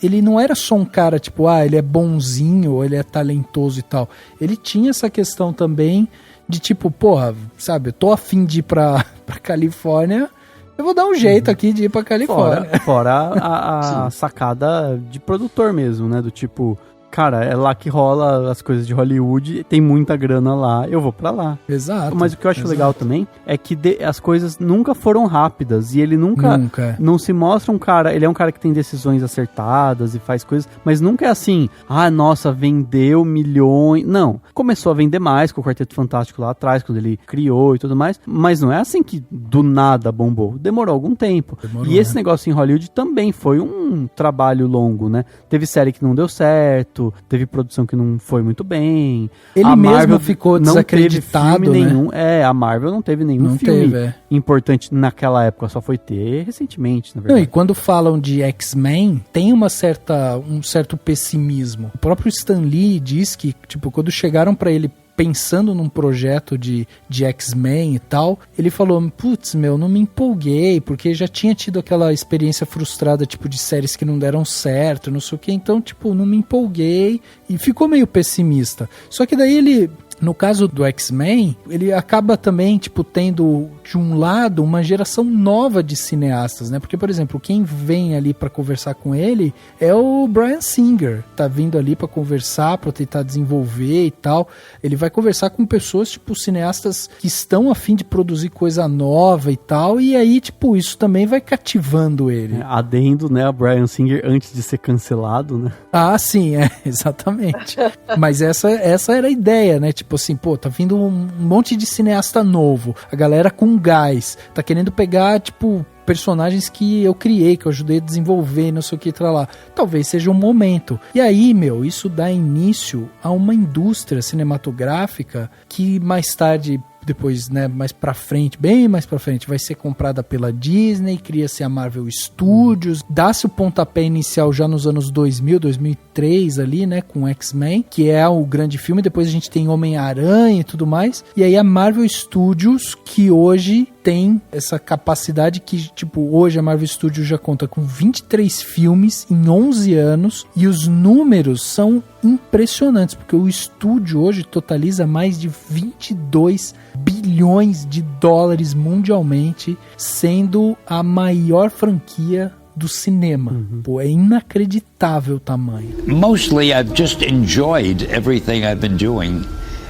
ele não era só um cara, tipo, ele é bonzinho, ou ele é talentoso e tal. Ele tinha essa questão também de tipo, porra, sabe, eu tô afim de ir pra Califórnia, eu vou dar um jeito aqui de ir pra Califórnia.
Fora a sacada de produtor mesmo, né? Do tipo, cara, é lá que rola as coisas de Hollywood, tem muita grana lá, eu vou pra lá.
Exato.
Mas o que eu acho legal também é que as coisas nunca foram rápidas, e ele nunca não se mostra um cara, ele é um cara que tem decisões acertadas e faz coisas, mas nunca é assim, nossa, vendeu milhões. Não, começou a vender mais com o Quarteto Fantástico lá atrás, quando ele criou e tudo mais, mas não é assim que do nada bombou, demorou algum tempo. E esse negócio em Hollywood também foi um trabalho longo, né? Teve série que não deu certo, teve produção que não foi muito bem.
Ele mesmo Marvel ficou desacreditado,
não teve filme
né?
nenhum. A Marvel não teve nenhum filme importante naquela época, só foi ter recentemente, na verdade.
Não, e quando falam de X-Men, tem um certo pessimismo. O próprio Stan Lee diz que, tipo, quando chegaram pra ele pensando num projeto de X-Men e tal, ele falou, putz, não me empolguei, porque já tinha tido aquela experiência frustrada, tipo, de séries que não deram certo, não sei o que, então, tipo, não me empolguei, e ficou meio pessimista. Só que daí ele, no caso do X-Men, ele acaba também, tipo, tendo, de um lado, uma geração nova de cineastas, né? Porque, por exemplo, quem vem ali pra conversar com ele é o Bryan Singer. Tá vindo ali pra conversar, pra tentar desenvolver e tal. Ele vai conversar com pessoas, tipo, cineastas que estão a fim de produzir coisa nova e tal. E aí, tipo, isso também vai cativando ele.
Adendo, né? O Bryan Singer antes de ser cancelado, né?
Sim, exatamente. Mas essa era a ideia, né? Tipo assim, pô, tá vindo um monte de cineasta novo, a galera com gás, tá querendo pegar, tipo, personagens que eu criei, que eu ajudei a desenvolver, não sei o que, lá. Talvez seja um momento. E aí, isso dá início a uma indústria cinematográfica que mais tarde, depois, né, mais pra frente, bem mais pra frente, vai ser comprada pela Disney, cria-se a Marvel Studios, dá-se o pontapé inicial já nos anos 2000, 2003 ali, né, com X-Men, que é o grande filme, depois a gente tem Homem-Aranha e tudo mais, e aí a Marvel Studios, que hoje tem essa capacidade que, tipo, hoje a Marvel Studios já conta com 23 filmes em 11 anos, e os números são impressionantes, porque o estúdio hoje totaliza mais de 22 bilhões de dólares mundialmente, sendo a maior franquia do cinema. Pô, é inacreditável o tamanho.
Mostly I've just enjoyed everything I've been doing,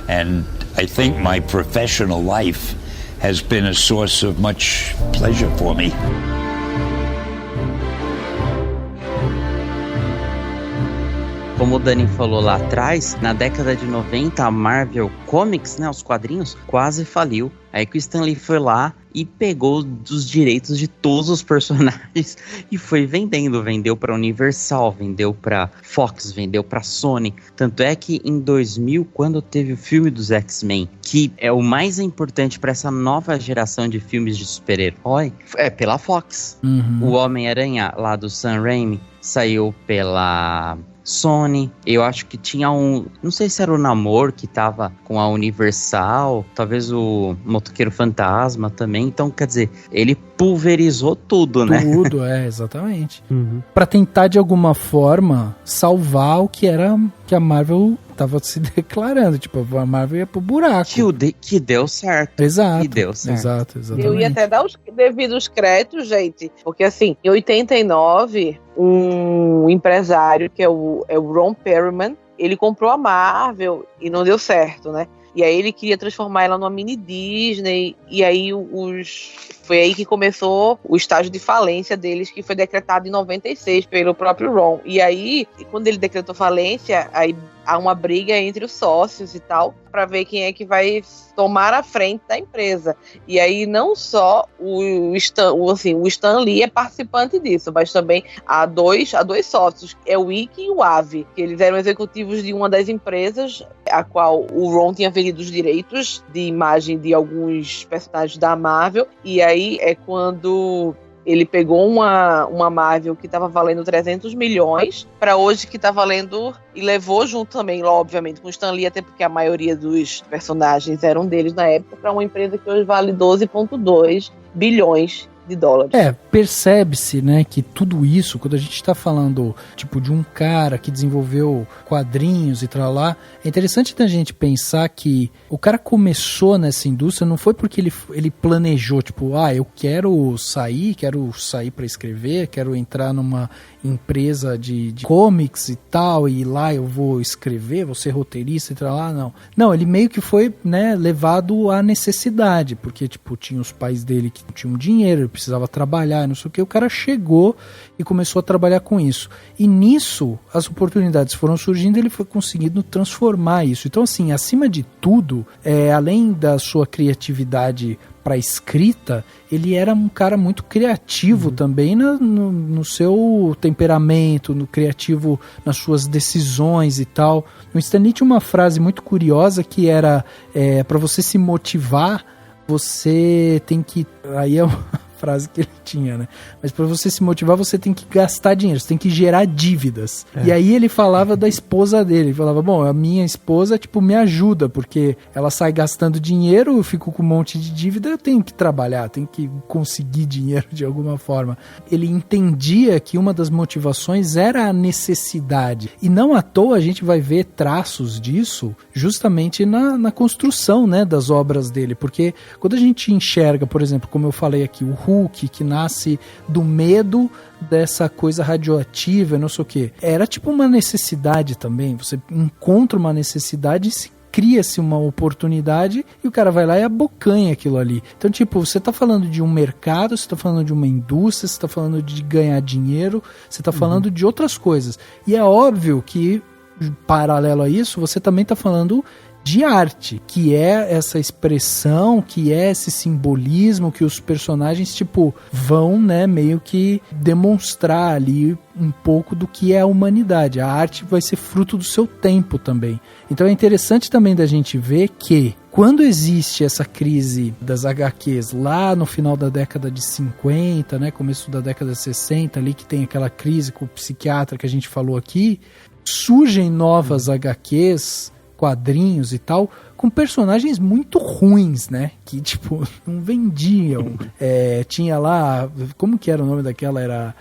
and I think my professional life has been a source of much pleasure for me.
Como o Dani falou lá atrás, na década de 90, a Marvel Comics, né, os quadrinhos, quase faliu. Aí que o Stan Lee foi lá e pegou dos direitos de todos os personagens e foi vendendo. Vendeu pra Universal, vendeu pra Fox, vendeu pra Sony. Tanto é que em 2000, quando teve o filme dos X-Men, que é o mais importante pra essa nova geração de filmes de super-herói, é pela Fox. O Homem-Aranha lá do Sam Raimi saiu pela Sony. Eu acho que tinha não sei se era o Namor que tava com a Universal, talvez o Motoqueiro Fantasma também. Então, quer dizer, ele pulverizou tudo, né?
Tudo, exatamente. Pra tentar de alguma forma salvar o que a Marvel tava se declarando, tipo, a Marvel ia pro buraco.
Que deu certo.
Exato.
Que deu certo.
Exato, exatamente.
Eu ia até dar os devidos créditos, gente, porque assim, em 89, um empresário, que é o Ron Perlman, ele comprou a Marvel e não deu certo, né? E aí ele queria transformar ela numa mini Disney, e aí foi aí que começou o estágio de falência deles, que foi decretado em 96 pelo próprio Ron. E aí, quando ele decretou falência, aí há uma briga entre os sócios e tal, para ver quem é que vai tomar a frente da empresa. E aí não só o Stan Lee é participante disso, mas também há dois sócios, é o Ike e o Avi, que eles eram executivos de uma das empresas a qual o Ron tinha vendido os direitos de imagem de alguns personagens da Marvel. E aí é quando ele pegou uma Marvel que estava valendo 300 milhões para hoje que está valendo, e levou junto também, obviamente, com o Stan Lee, até porque a maioria dos personagens eram deles na época, para uma empresa que hoje vale 12,2 bilhões de dólares.
Percebe-se, né, que tudo isso, quando a gente está falando, tipo, de um cara que desenvolveu quadrinhos e tal lá, é interessante da gente pensar que o cara começou nessa indústria, não foi porque ele planejou, tipo, eu quero sair para escrever, quero entrar numa empresa de comics e tal, e lá eu vou escrever, vou ser roteirista e tal lá, não. Não, ele meio que foi, né, levado à necessidade, porque, tipo, tinha os pais dele que tinham dinheiro, ele precisava trabalhar, não sei o que, o cara chegou e começou a trabalhar com isso. E nisso, as oportunidades foram surgindo, ele foi conseguindo transformar isso. Então, assim, acima de tudo, além da sua criatividade para escrita, ele era um cara muito criativo também no seu temperamento, no criativo nas suas decisões e tal. O Stan Lee tinha uma frase muito curiosa que era, para você se motivar, você tem que... Aí é uma frase que ele tinha, né? Mas para você se motivar, você tem que gastar dinheiro, você tem que gerar dívidas. E aí ele falava da esposa dele, ele falava, bom, a minha esposa, tipo, me ajuda, porque ela sai gastando dinheiro, eu fico com um monte de dívida, eu tenho que trabalhar, tenho que conseguir dinheiro de alguma forma. Ele entendia que uma das motivações era a necessidade. E não à toa a gente vai ver traços disso justamente na construção, né, das obras dele, porque quando a gente enxerga, por exemplo, como eu falei aqui, o Hulk, que nasce do medo dessa coisa radioativa, não sei o que. Era tipo uma necessidade também. Você encontra uma necessidade e cria-se uma oportunidade e o cara vai lá e abocanha aquilo ali. Então, tipo, você tá falando de um mercado, você tá falando de uma indústria, você tá falando de ganhar dinheiro, você tá falando de outras coisas. E é óbvio que, paralelo a isso, você também tá falando de arte, que é essa expressão, que é esse simbolismo que os personagens, tipo, vão, né, meio que demonstrar ali um pouco do que é a humanidade. A arte vai ser fruto do seu tempo também. Então é interessante também da gente ver que quando existe essa crise das HQs lá no final da década de 50, né, começo da década de 60, ali que tem aquela crise com o psiquiatra que a gente falou aqui, surgem novas HQs, quadrinhos e tal, com personagens muito ruins, né? Que, tipo, não vendiam. Tinha lá, como que era o nome daquela? Era,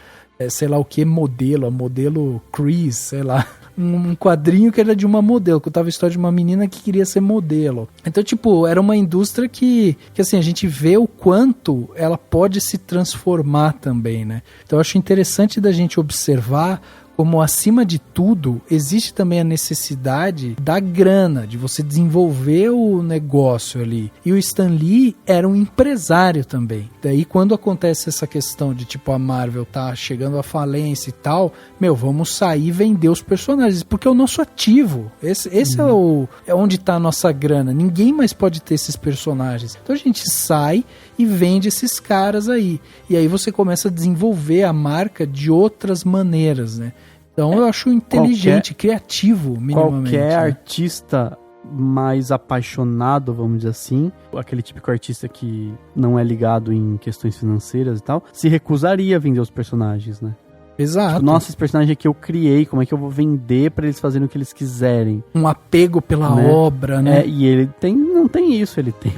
sei lá o que, modelo, a modelo Chris, sei lá. Um quadrinho que era de uma modelo, que contava a história de uma menina que queria ser modelo. Então, tipo, era uma indústria que assim, a gente vê o quanto ela pode se transformar também, né? Então, eu acho interessante da gente observar como acima de tudo, existe também a necessidade da grana, de você desenvolver o negócio ali. E o Stan Lee era um empresário também. Daí quando acontece essa questão de tipo a Marvel tá chegando à falência e tal, vamos sair e vender os personagens, porque é o nosso ativo. Esse é onde tá a nossa grana. Ninguém mais pode ter esses personagens. Então a gente sai e vende esses caras aí. E aí você começa a desenvolver a marca de outras maneiras, né? Então eu acho inteligente, criativo, minimamente.
Qualquer
né?
artista mais apaixonado, vamos dizer assim, aquele típico artista que não é ligado em questões financeiras e tal, se recusaria a vender os personagens, né?
Exato.
Tipo, nossa, esse personagem aqui eu criei, como é que eu vou vender pra eles fazerem o que eles quiserem?
Um apego pela obra, né?
E ele não tem isso, ele tem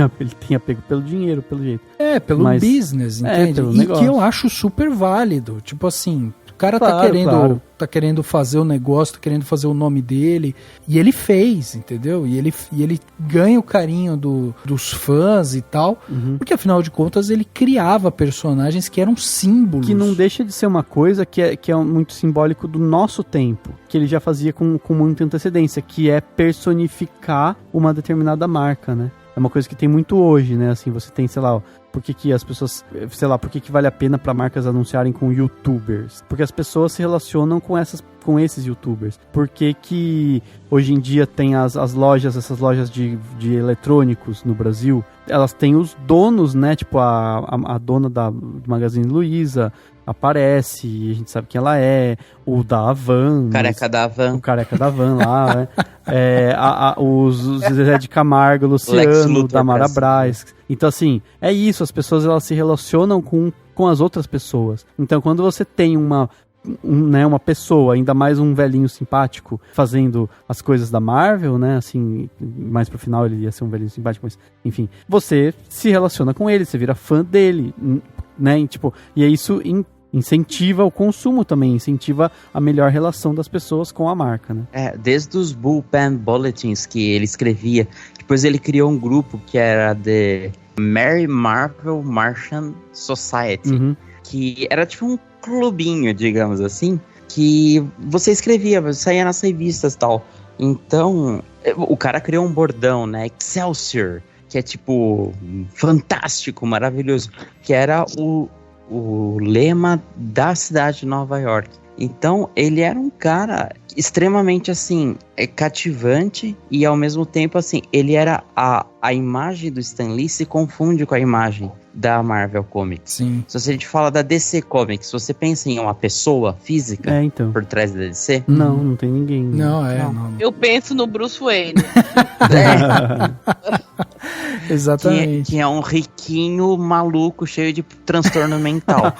apego pelo dinheiro, pelo jeito.
Pelo business, entende?
Pelo
e
negócio.
que eu acho super válido. Tipo assim, o cara
Claro.
tá querendo fazer o negócio, tá querendo fazer o nome dele, e ele fez, entendeu? E ele ganha o carinho dos fãs e tal, porque afinal de contas ele criava personagens que eram símbolos.
Que não deixa de ser uma coisa que é muito simbólico do nosso tempo, que ele já fazia com muita antecedência, que é personificar uma determinada marca, né? É uma coisa que tem muito hoje, né? Assim, você tem, sei lá, por que as pessoas, por que vale a pena para marcas anunciarem com youtubers? Porque as pessoas se relacionam com esses youtubers. Por que hoje em dia tem essas lojas de eletrônicos no Brasil? Elas têm os donos, né? Tipo, a dona do Magazine Luiza aparece, e a gente sabe quem ela é, o da Havan.
O careca da Havan
lá, né? Os Zezé de Camargo, Luciano, Damara Braz. Então, assim, é isso, as pessoas elas se relacionam com as outras pessoas. Então, quando você tem uma pessoa, ainda mais um velhinho simpático, fazendo as coisas da Marvel, né, assim, mais pro final ele ia ser um velhinho simpático, mas, enfim, você se relaciona com ele, você vira fã dele, né, e, tipo, e é isso incentiva o consumo também, incentiva a melhor relação das pessoas com a marca, né.
Desde os Bullpen Bulletins que ele escrevia, depois ele criou um grupo que era The Mary Marvel Martian Society, que era tipo um clubinho, digamos assim, que você escrevia, você saía nas revistas e tal. Então, o cara criou um bordão, né? Excelsior, que é tipo fantástico, maravilhoso, que era o lema da cidade de Nova York. Então, ele era um cara extremamente, assim, cativante e, ao mesmo tempo, assim, ele era a imagem do Stan Lee se confunde com a imagem da Marvel Comics.
Sim.
Se a gente fala da DC Comics, você pensa em uma pessoa física
então.
por trás da DC?
Não tem ninguém.
Não.
Eu penso no Bruce Wayne.
Exatamente.
Que é um riquinho maluco, cheio de transtorno mental.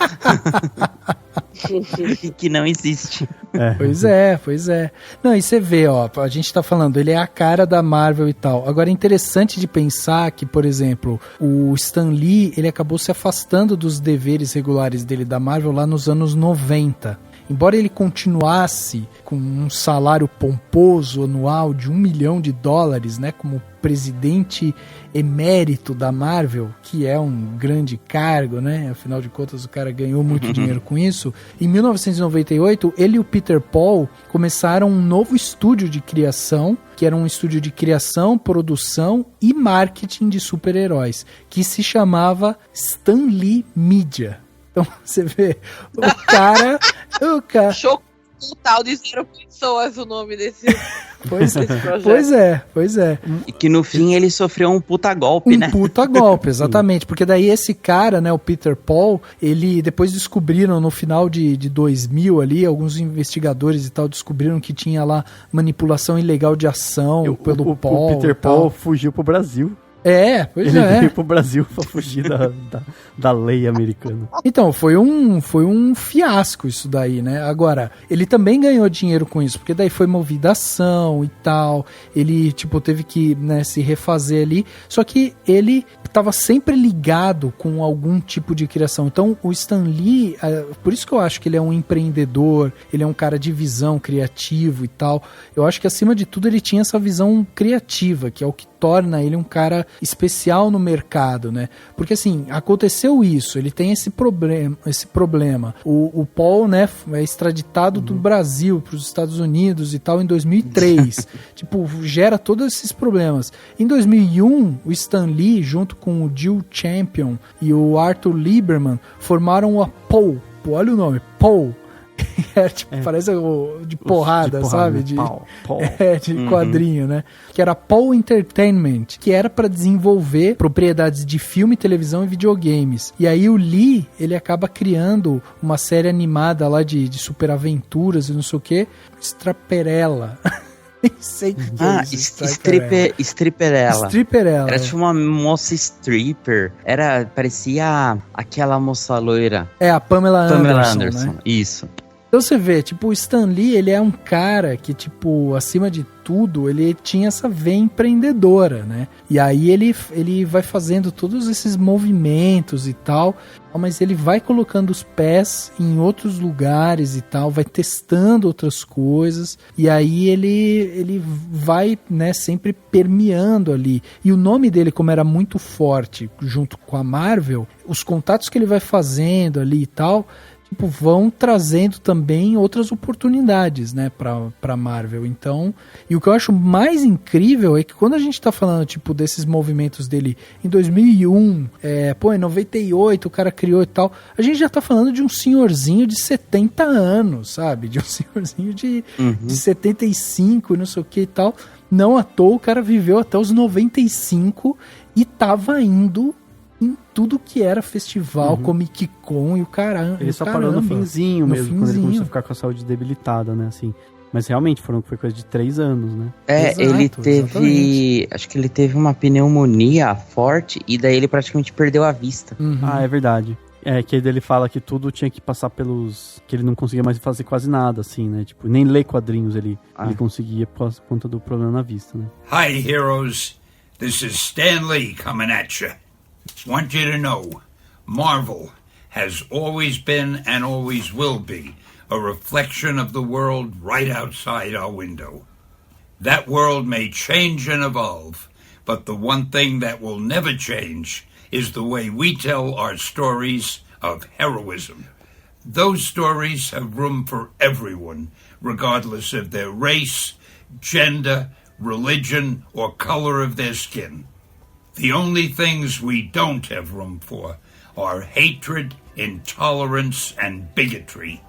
E que não existe.
Pois é. Não, e você vê, ó, a gente tá falando, ele é a cara da Marvel e tal. Agora é interessante de pensar que, por exemplo, o Stan Lee, ele acabou se afastando dos deveres regulares dele da Marvel lá nos anos 90. Embora ele continuasse com um salário pomposo anual de $1 milhão, né, como presidente emérito da Marvel, que é um grande cargo, né, afinal de contas o cara ganhou muito dinheiro com isso. Em 1998, ele e o Peter Paul começaram um novo estúdio de criação, que era um estúdio de criação, produção e marketing de super-heróis, que se chamava Stan Lee Media. Então, você vê, o cara...
Choque total de 0 pessoas o nome desse projeto.
Pois é.
E que no fim ele sofreu um puta golpe, né?
Um puta golpe, exatamente. Porque daí esse cara, né, o Peter Paul, ele depois descobriram no final de 2000 ali, alguns investigadores e tal, descobriram que tinha lá manipulação ilegal de ação pelo Paul.
O Peter Paul fugiu pro Brasil.
Pois
Ele veio pro Brasil pra fugir da lei americana.
Então, foi um fiasco isso daí, né? Agora, ele também ganhou dinheiro com isso, porque daí foi movida ação e tal, ele, tipo, teve que, né, se refazer ali, só que ele estava sempre ligado com algum tipo de criação. Então, o Stan Lee, por isso que eu acho que ele é um empreendedor, ele é um cara de visão, criativo e tal. Eu acho que, acima de tudo, ele tinha essa visão criativa, que é o que torna ele um cara especial no mercado, né? Porque assim, aconteceu isso, ele tem esse problema. O Paul, né, é extraditado do Brasil para os Estados Unidos e tal em 2003. Tipo, gera todos esses problemas. Em 2001, o Stan Lee, junto com o Jill Champion e o Arthur Lieberman, formaram a Paul. Olha o nome, Paul. Parece de porrada, sabe? De quadrinho, né? Que era Paul Entertainment, que era pra desenvolver propriedades de filme, televisão e videogames. E aí o Lee, ele acaba criando uma série animada lá de superaventuras e não sei o que, Stripperella. Nem sei o que é isso.
Stripperella.
Stripperella.
Era tipo uma moça stripper. Parecia aquela moça loira.
A Pamela Anderson, né?
Isso.
Então você vê, tipo, o Stan Lee, ele é um cara que, tipo, acima de tudo, ele tinha essa veia empreendedora, né? E aí ele vai fazendo todos esses movimentos e tal, mas ele vai colocando os pés em outros lugares e tal, vai testando outras coisas, e aí ele vai, né, sempre permeando ali. E o nome dele, como era muito forte junto com a Marvel, os contatos que ele vai fazendo ali e tal, tipo, vão trazendo também outras oportunidades, né, pra Marvel. Então, e o que eu acho mais incrível é que quando a gente tá falando, tipo, desses movimentos dele em 2001, em 98 o cara criou e tal, a gente já tá falando de um senhorzinho de 70 anos, sabe? De um senhorzinho de 75 e não sei o que e tal. Não à toa, o cara viveu até os 95 e tava indo em tudo que era festival, Comic Con e o caramba.
Ele só parou no finzinho mesmo, quando ele começou a ficar com a saúde debilitada, né, assim. Mas realmente foi coisa de 3 anos, né?
Exato, ele teve... Acho que ele teve uma pneumonia forte e daí ele praticamente perdeu a vista.
É verdade. Que ele fala que tudo tinha que passar pelos... Que ele não conseguia mais fazer quase nada, assim, né? Tipo, nem ler quadrinhos ele conseguia por conta do problema na vista, né?
Hi, heroes. This is Stan Lee coming at you. Want you to know, Marvel has always been and always will be a reflection of the world right outside our window. That world may change and evolve, but the one thing that will never change is the way we tell our stories of heroism. Those stories have room for everyone, regardless of their race, gender, religion, or color of their skin. The only things we don't have room for are hatred, intolerance, and bigotry.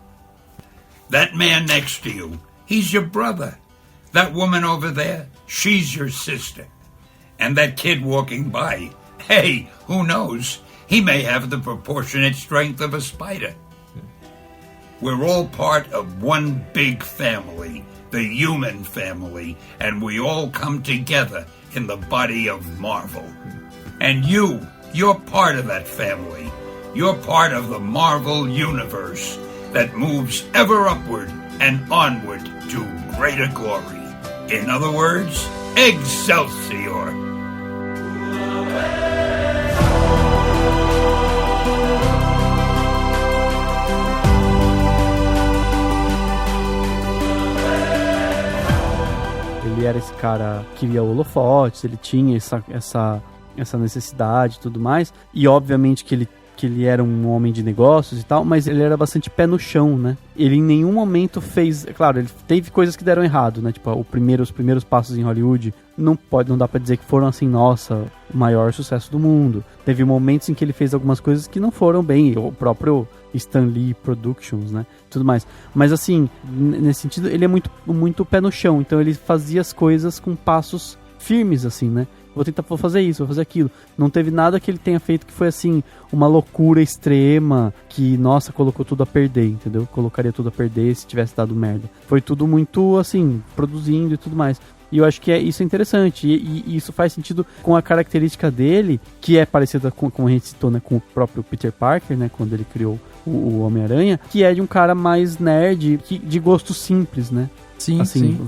That man next to you, he's your brother. That woman over there, she's your sister. And that kid walking by, hey, who knows? He may have the proportionate strength of a spider. We're all part of one big family, the human family, and we all come together in the body of Marvel. And you're part of that family. You're part of the Marvel Universe that moves ever upward and onward to greater glory. In other words, Excelsior!
Ele era esse cara que via holofotes, ele tinha essa necessidade e tudo mais, e obviamente que ele era um homem de negócios e tal, mas ele era bastante pé no chão, né? Ele em nenhum momento fez... Claro, ele teve coisas que deram errado, né? Tipo, os primeiros passos em Hollywood não dá pra dizer que foram assim, nossa, o maior sucesso do mundo. Teve momentos em que ele fez algumas coisas que não foram bem, o próprio Stan Lee Productions, né? Tudo mais. Mas assim, nesse sentido, ele é muito, muito pé no chão, então ele fazia as coisas com passos firmes, assim, né? Vou fazer isso, vou fazer aquilo. Não teve nada que ele tenha feito que foi, assim, uma loucura extrema, que, nossa, colocou tudo a perder, entendeu? Colocaria tudo a perder se tivesse dado merda. Foi tudo muito, assim, produzindo e tudo mais. E eu acho que isso é interessante, e isso faz sentido com a característica dele, que é parecida com, como a gente citou, né, com o próprio Peter Parker, né, quando ele criou o Homem-Aranha, que é de um cara mais nerd, de gosto simples, né?
Sim,
assim,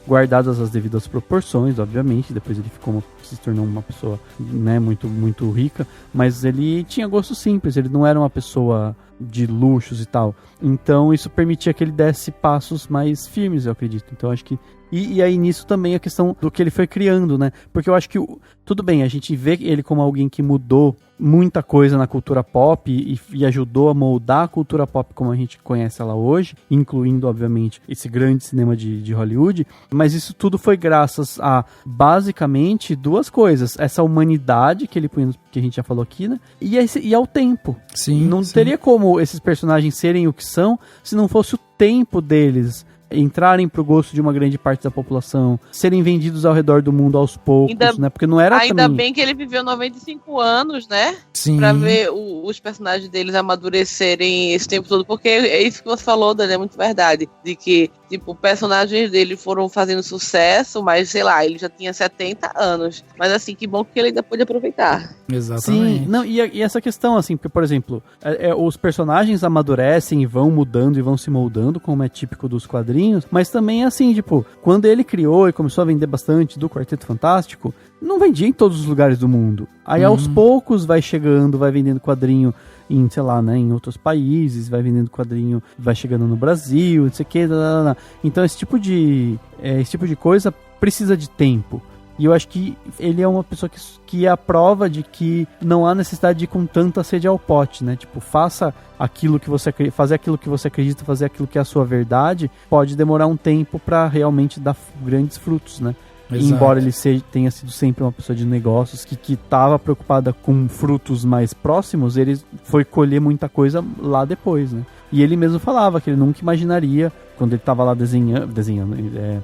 guardadas as devidas proporções, obviamente. Depois ele ficou uma se tornou uma pessoa, né, muito, muito rica, mas ele tinha gosto simples, ele não era uma pessoa de luxos e tal. Então isso permitia que ele desse passos mais firmes, eu acredito. Então acho que e aí nisso também a questão do que ele foi criando, né? Porque eu acho que, tudo bem, a gente vê ele como alguém que mudou muita coisa na cultura pop e ajudou a moldar a cultura pop como a gente conhece ela hoje, incluindo, obviamente, esse grande cinema de Hollywood, mas isso tudo foi graças a, basicamente, duas coisas. Essa humanidade que ele põe, que a gente já falou aqui, né? E ao tempo.
Sim,
não
sim.
teria como esses personagens serem o que são se não fosse o tempo deles entrarem pro gosto de uma grande parte da população, serem vendidos ao redor do mundo aos poucos, né? Porque não era
Ainda
também...
bem que ele viveu 95 anos, né?
Sim.
Pra ver os personagens deles amadurecerem esse tempo todo, porque é isso que você falou, Dani, é muito verdade, de que, tipo, personagens dele foram fazendo sucesso, mas, sei lá, ele já tinha 70 anos, mas assim, que bom que ele ainda pôde aproveitar.
Exatamente.
Sim, não, e essa questão, assim, porque, por exemplo, os personagens amadurecem e vão mudando e vão se moldando, como é típico dos quadrinhos, mas também, assim, tipo, quando ele criou e começou a vender bastante do Quarteto Fantástico, não vendia em todos os lugares do mundo. Aí, aos poucos, vai chegando, vai vendendo quadrinho em, sei lá, né, em outros países, vai vendendo quadrinho, vai chegando no Brasil, não sei o que, então esse tipo de coisa precisa de tempo. E eu acho que ele é uma pessoa que é a prova de que não há necessidade de ir com tanta sede ao pote, né? Tipo, fazer aquilo que você acredita, fazer aquilo que é a sua verdade, pode demorar um tempo para realmente dar grandes frutos, né?
Exato.
Embora ele tenha sido sempre uma pessoa de negócios que estava preocupada com frutos mais próximos, ele foi colher muita coisa lá depois, né? E ele mesmo falava que ele nunca imaginaria, quando ele estava lá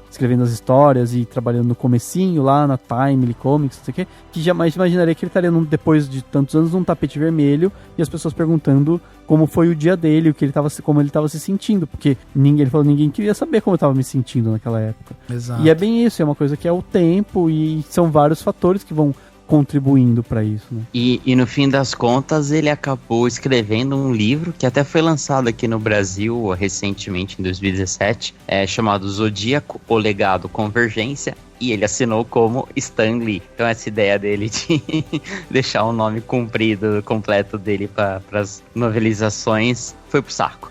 escrevendo as histórias e trabalhando no comecinho lá na Timely Comics, não sei o quê, que jamais imaginaria que ele estaria depois de tantos anos num tapete vermelho e as pessoas perguntando como foi o dia dele, como ele estava se sentindo, porque ninguém queria saber como eu estava me sentindo naquela época.
Exato.
E é bem isso, é uma coisa que é o tempo e são vários fatores que vão contribuindo para isso, né?
E no fim das contas ele acabou escrevendo um livro que até foi lançado aqui no Brasil recentemente, em 2017, chamado Zodíaco, O Legado Convergência, e ele assinou como Stan Lee. Então essa ideia dele de deixar o nome comprido, completo dele para as novelizações foi pro saco.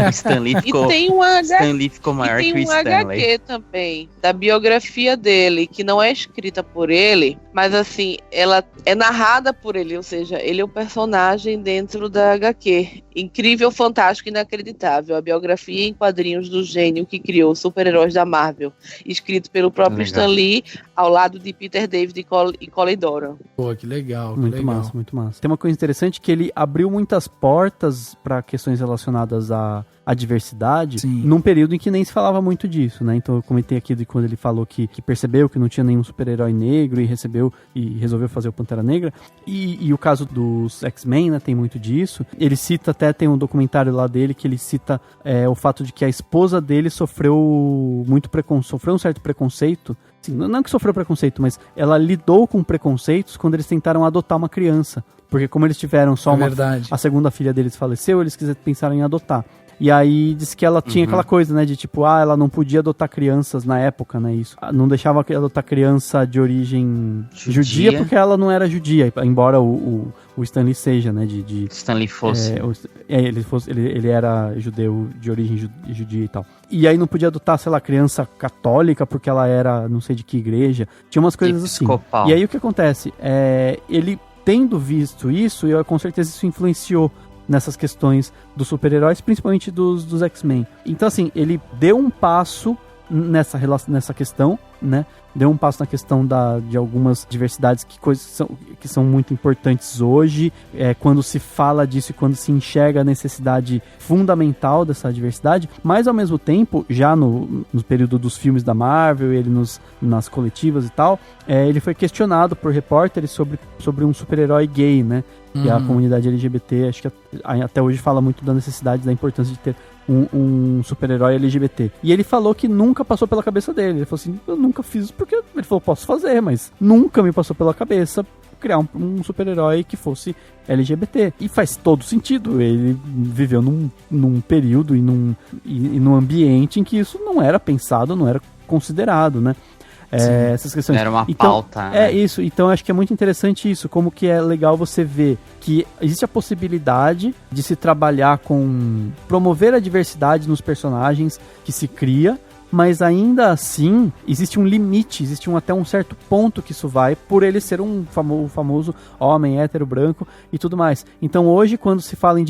O Stan Lee ficou,
E tem
Stan Lee ficou maior que o
um
Stanley.
HQ também, da biografia dele, que não é escrita por ele, mas assim, ela é narrada por ele, ou seja, ele é o personagem dentro da HQ. Incrível, fantástico, inacreditável. A biografia em quadrinhos do gênio que criou os super-heróis da Marvel, escrito pelo próprio Stan Lee, ao lado de Peter David e Colin Doran.
Pô, que legal, que
Muito
legal.
massa, muito massa. Tem uma coisa interessante que ele abriu muitas portas para questões relacionadas à diversidade,
Sim.
num período em que nem se falava muito disso, né? Então eu comentei aqui de quando ele falou que percebeu que não tinha nenhum super-herói negro e resolveu fazer o Pantera Negra. E o caso dos X-Men, né? Tem muito disso. Ele cita, até tem um documentário lá dele que ele cita o fato de que a esposa dele sofreu um certo preconceito. Assim, não que sofreu preconceito, mas ela lidou com preconceitos quando eles tentaram adotar uma criança. Porque como eles tiveram só
verdade.
a segunda filha deles faleceu, eles pensaram em adotar. E aí disse que ela tinha aquela coisa, né, de tipo, ela não podia adotar crianças na época, né, isso. Não deixava adotar criança de origem judia porque ela não era judia, embora o Stanley seja, né,
Stanley fosse.
Ele era judeu de origem judia e tal. E aí não podia adotar, sei lá, criança católica porque ela era não sei de que igreja. Tinha umas coisas
Episcopal.
assim. E aí o que acontece? Ele tendo visto isso, e com certeza isso influenciou nessas questões dos super-heróis, principalmente dos X-Men. Então, assim, ele deu um passo nessa questão, né? Deu um passo na questão de algumas diversidades, que são muito importantes hoje, quando se fala disso e quando se enxerga a necessidade fundamental dessa diversidade, mas ao mesmo tempo, já no período dos filmes da Marvel, ele nas coletivas e tal, ele foi questionado por repórteres sobre um super-herói gay, né? E a comunidade LGBT, acho que até hoje fala muito da necessidade, da importância de ter um super-herói LGBT. E ele falou que nunca passou pela cabeça dele. Ele falou assim, eu nunca fiz isso porque... Ele falou, posso fazer, mas nunca me passou pela cabeça criar um super-herói que fosse LGBT. E faz todo sentido. Ele viveu num período e num ambiente em que isso não era pensado, não era considerado, né? essas questões.
Era uma
então,
pauta. Né?
Isso. Então acho que é muito interessante isso, como que é legal você ver que existe a possibilidade de se trabalhar com promover a diversidade nos personagens que se cria, mas ainda assim existe um limite, existe até um certo ponto que isso vai, por ele ser um famoso homem hétero branco e tudo mais. Então hoje, quando se fala em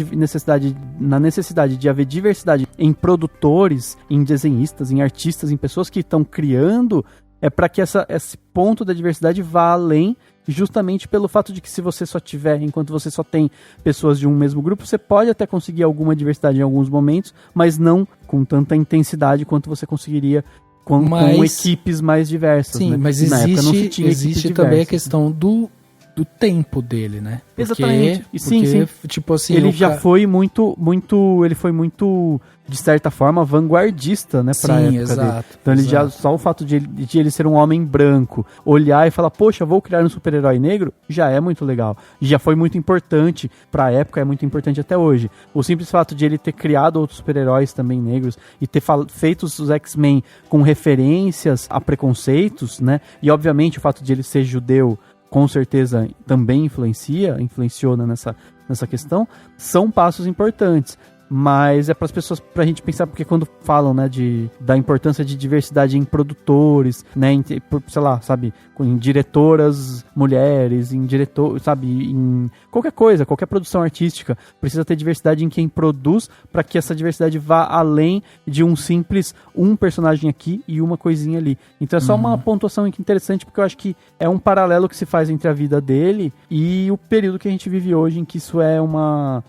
na necessidade de haver diversidade em produtores, em desenhistas, em artistas, em pessoas que estão criando, é para que esse ponto da diversidade vá além, justamente pelo fato de que se você só tiver, enquanto você só tem pessoas de um mesmo grupo, você pode até conseguir alguma diversidade em alguns momentos, mas não com tanta intensidade quanto você conseguiria com equipes mais diversas.
Sim,
né?
mas existe também a questão do tempo dele, né?
Exatamente. Sim.
Tipo assim,
ele já foi muito, ele foi muito, de certa forma, vanguardista, né, pra época
exato,
dele. Então ele já, só o fato de ele ser um homem branco, olhar e falar, poxa, vou criar um super-herói negro, já é muito legal. Já foi muito importante pra época, é muito importante até hoje. O simples fato de ele ter criado outros super-heróis também negros e ter feito os X-Men com referências a preconceitos, né, e obviamente o fato de ele ser judeu, com certeza também influenciou nessa questão, são passos importantes. Mas é para as pessoas, pra gente pensar, porque quando falam, né, da importância de diversidade em produtores, né, sei lá, sabe, em diretoras mulheres, em qualquer coisa, qualquer produção artística, precisa ter diversidade em quem produz, para que essa diversidade vá além de um personagem aqui e uma coisinha ali. Então é só uma pontuação interessante, porque eu acho que é um paralelo que se faz entre a vida dele e o período que a gente vive hoje, em que isso é uma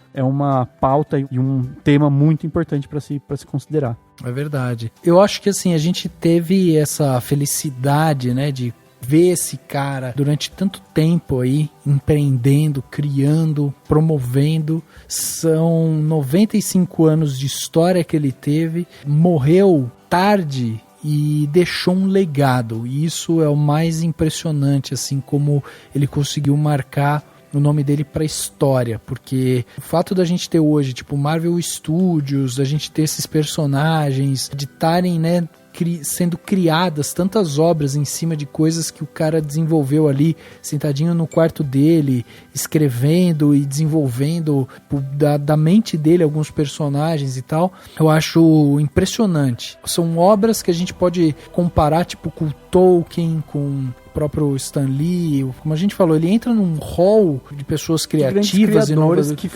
pauta e um tema muito importante para se considerar.
É verdade. Eu acho que assim, a gente teve essa felicidade, né, de ver esse cara durante tanto tempo aí, empreendendo, criando, promovendo. São 95 anos de história que ele teve, morreu tarde e deixou um legado, e isso é o mais impressionante, assim, como ele conseguiu marcar o nome dele pra história, porque o fato da gente ter hoje, tipo, Marvel Studios, da gente ter esses personagens, de estarem, né, sendo criadas tantas obras em cima de coisas que o cara desenvolveu ali, sentadinho no quarto dele, escrevendo e desenvolvendo da mente dele alguns personagens e tal, eu acho impressionante. São obras que a gente pode comparar, tipo, com o Tolkien, com próprio Stan Lee, como a gente falou, ele entra num hall de pessoas criativas e novas,
que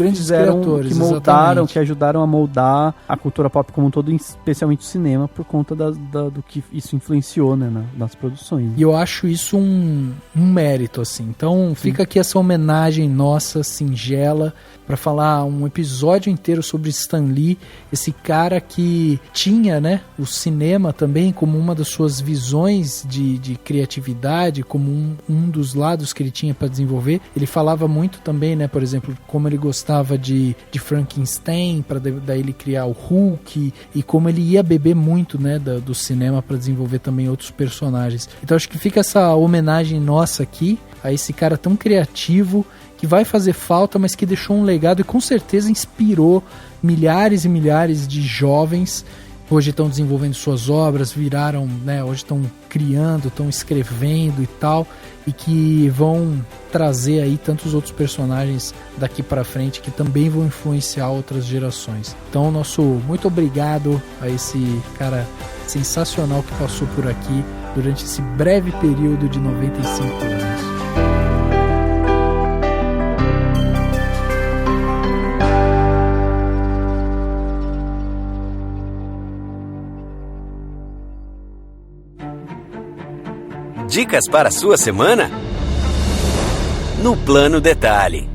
moldaram, que ajudaram a moldar a cultura pop como um todo, especialmente o cinema, por conta do que isso influenciou, né, nas produções.
E eu acho isso um mérito, assim. Então fica aqui essa homenagem nossa, singela, para falar um episódio inteiro sobre Stan Lee, esse cara que tinha, né, o cinema também como uma das suas visões de criatividade, como um dos lados que ele tinha para desenvolver. Ele falava muito também, né, por exemplo, como ele gostava de Frankenstein, para daí ele criar o Hulk, e como ele ia beber muito, né, do cinema para desenvolver também outros personagens. Então acho que fica essa homenagem nossa aqui a esse cara tão criativo, que vai fazer falta, mas que deixou um legado e com certeza inspirou milhares e milhares de jovens. Hoje estão desenvolvendo suas obras, viraram, né, hoje estão criando, estão escrevendo e tal, e que vão trazer aí tantos outros personagens daqui para frente que também vão influenciar outras gerações. Então, nosso muito obrigado a esse cara sensacional que passou por aqui durante esse breve período de 95 anos.
Dicas para a sua semana? No Plano Detalhe.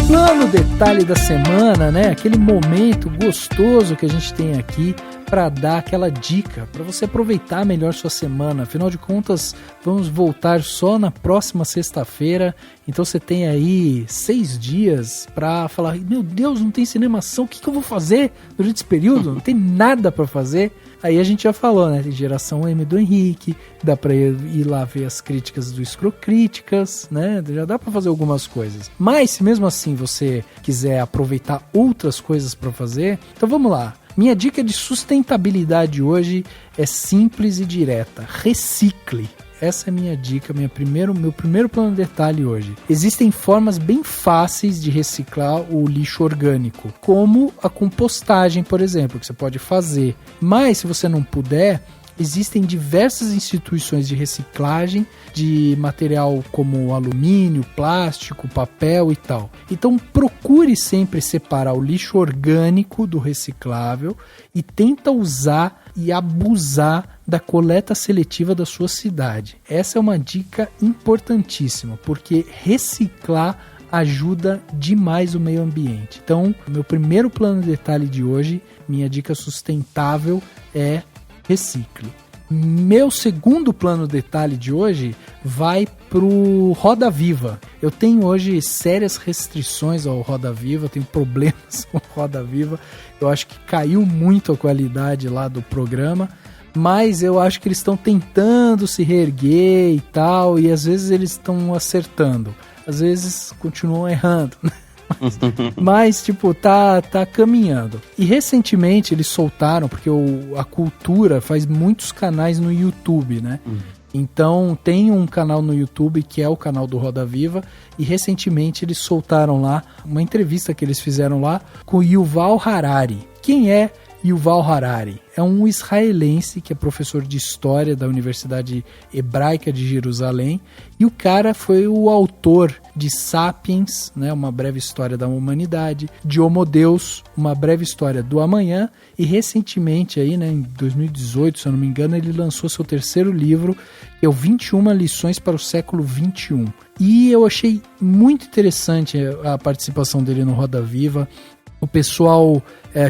Plano Detalhe da semana, né? Aquele momento gostoso que a gente tem aqui para dar aquela dica para você aproveitar melhor sua semana. Afinal de contas, vamos voltar só na próxima sexta-feira. Então você tem aí 6 dias para falar: meu Deus, não tem cinemação, o que eu vou fazer durante esse período? Não tem nada para fazer. Aí a gente já falou, né? Tem Geração M do Henrique, dá pra ir lá ver as críticas do Escrocríticas, né? Já dá pra fazer algumas coisas. Mas se mesmo assim você quiser aproveitar outras coisas pra fazer, então vamos lá. Minha dica de sustentabilidade hoje é simples e direta. Recicle. Essa é a minha dica, meu primeiro plano de detalhe hoje. Existem formas bem fáceis de reciclar o lixo orgânico, como a compostagem, por exemplo, que você pode fazer. Mas, se você não puder, existem diversas instituições de reciclagem de material como alumínio, plástico, papel e tal. Então procure sempre separar o lixo orgânico do reciclável e tenta usar e abusar da coleta seletiva da sua cidade. Essa é uma dica importantíssima, porque reciclar ajuda demais o meio ambiente. Então, meu primeiro plano de detalhe de hoje, minha dica sustentável é recicle. Meu segundo plano de detalhe de hoje vai pro Roda Viva. Eu tenho hoje sérias restrições ao Roda Viva, tenho problemas com o Roda Viva. Eu acho que caiu muito a qualidade lá do programa, mas eu acho que eles estão tentando se reerguer e tal, e às vezes eles estão acertando, às vezes continuam errando, né? Mas, tipo, tá caminhando. E recentemente eles soltaram, porque a Cultura faz muitos canais no YouTube, né? Então tem um canal no YouTube que é o canal do Roda Viva, e recentemente eles soltaram lá uma entrevista que eles fizeram lá com Yuval Harari. Quem é Yuval Harari? É um israelense que é professor de história da Universidade Hebraica de Jerusalém, e o cara foi o autor de Sapiens, né, uma breve história da humanidade, de Homo Deus, uma breve história do amanhã, e recentemente aí, né, em 2018, se eu não me engano, ele lançou seu terceiro livro, que é o 21 lições para o século 21. E eu achei muito interessante a participação dele no Roda Viva. O pessoal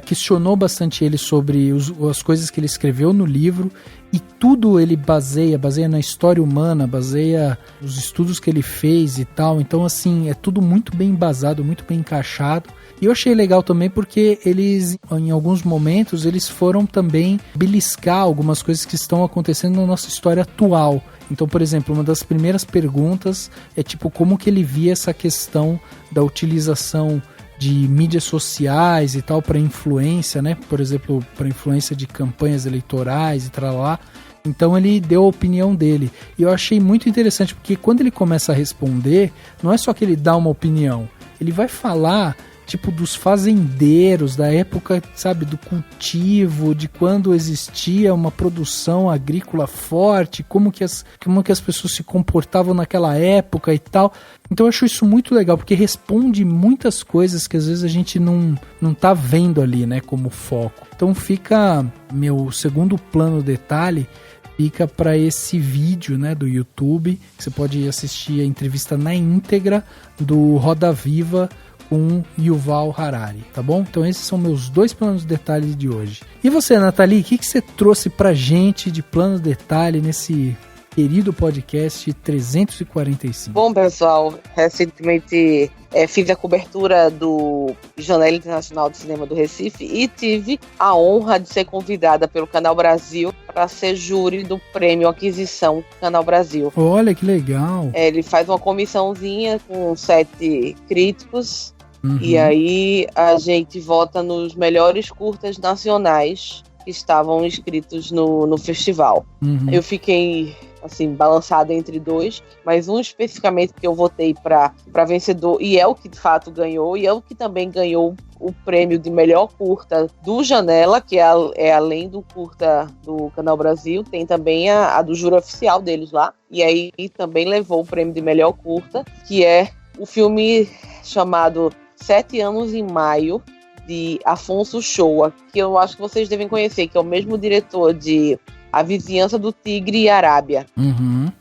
questionou bastante ele sobre as coisas que ele escreveu no livro, e tudo ele baseia na história humana, baseia os estudos que ele fez e tal. Então, assim, é tudo muito bem embasado, muito bem encaixado. E eu achei legal também porque eles, em alguns momentos, eles foram também beliscar algumas coisas que estão acontecendo na nossa história atual. Então, por exemplo, uma das primeiras perguntas é tipo, como que ele via essa questão da utilização de mídias sociais e tal para influência, né? Por exemplo, para influência de campanhas eleitorais e tralá. Então ele deu a opinião dele. E eu achei muito interessante, porque quando ele começa a responder, não é só que ele dá uma opinião, ele vai falar tipo dos fazendeiros, da época, sabe, do cultivo, de quando existia uma produção agrícola forte, como que as pessoas se comportavam naquela época e tal. Então eu acho isso muito legal, porque responde muitas coisas que às vezes a gente não tá vendo ali, né, como foco. Então fica meu segundo plano detalhe, fica para esse vídeo, né, do YouTube. Você pode assistir a entrevista na íntegra do Roda Viva com Yuval Harari, tá bom? Então esses são meus 2 planos de detalhe de hoje. E você, Nathalie, o que você trouxe pra gente de plano de detalhe nesse querido podcast 345?
Bom, pessoal, recentemente fiz a cobertura do Janela Internacional de Cinema do Recife e tive a honra de ser convidada pelo Canal Brasil para ser júri do Prêmio Aquisição Canal Brasil.
Olha que legal!
Ele faz uma comissãozinha com 7 críticos. E aí a gente vota nos melhores curtas nacionais que estavam inscritos no festival. Eu fiquei assim, balançada entre 2, mas um especificamente que eu votei para vencedor, e é o que de fato ganhou, e é o que também ganhou o prêmio de melhor curta do Janela, que é além do curta do Canal Brasil, tem também a do júri oficial deles lá, e aí também levou o prêmio de melhor curta, que é o filme chamado 7 anos em Maio, de Afonso Shoa, que eu acho que vocês devem conhecer, que é o mesmo diretor de A Vizinhança do Tigre e Arábia.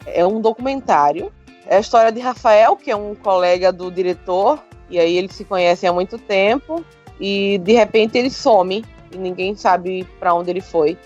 É um documentário. É a história de Rafael, que é um colega do diretor, e aí eles se conhecem há muito tempo, e de repente ele some. e ninguém sabe pra onde ele foi.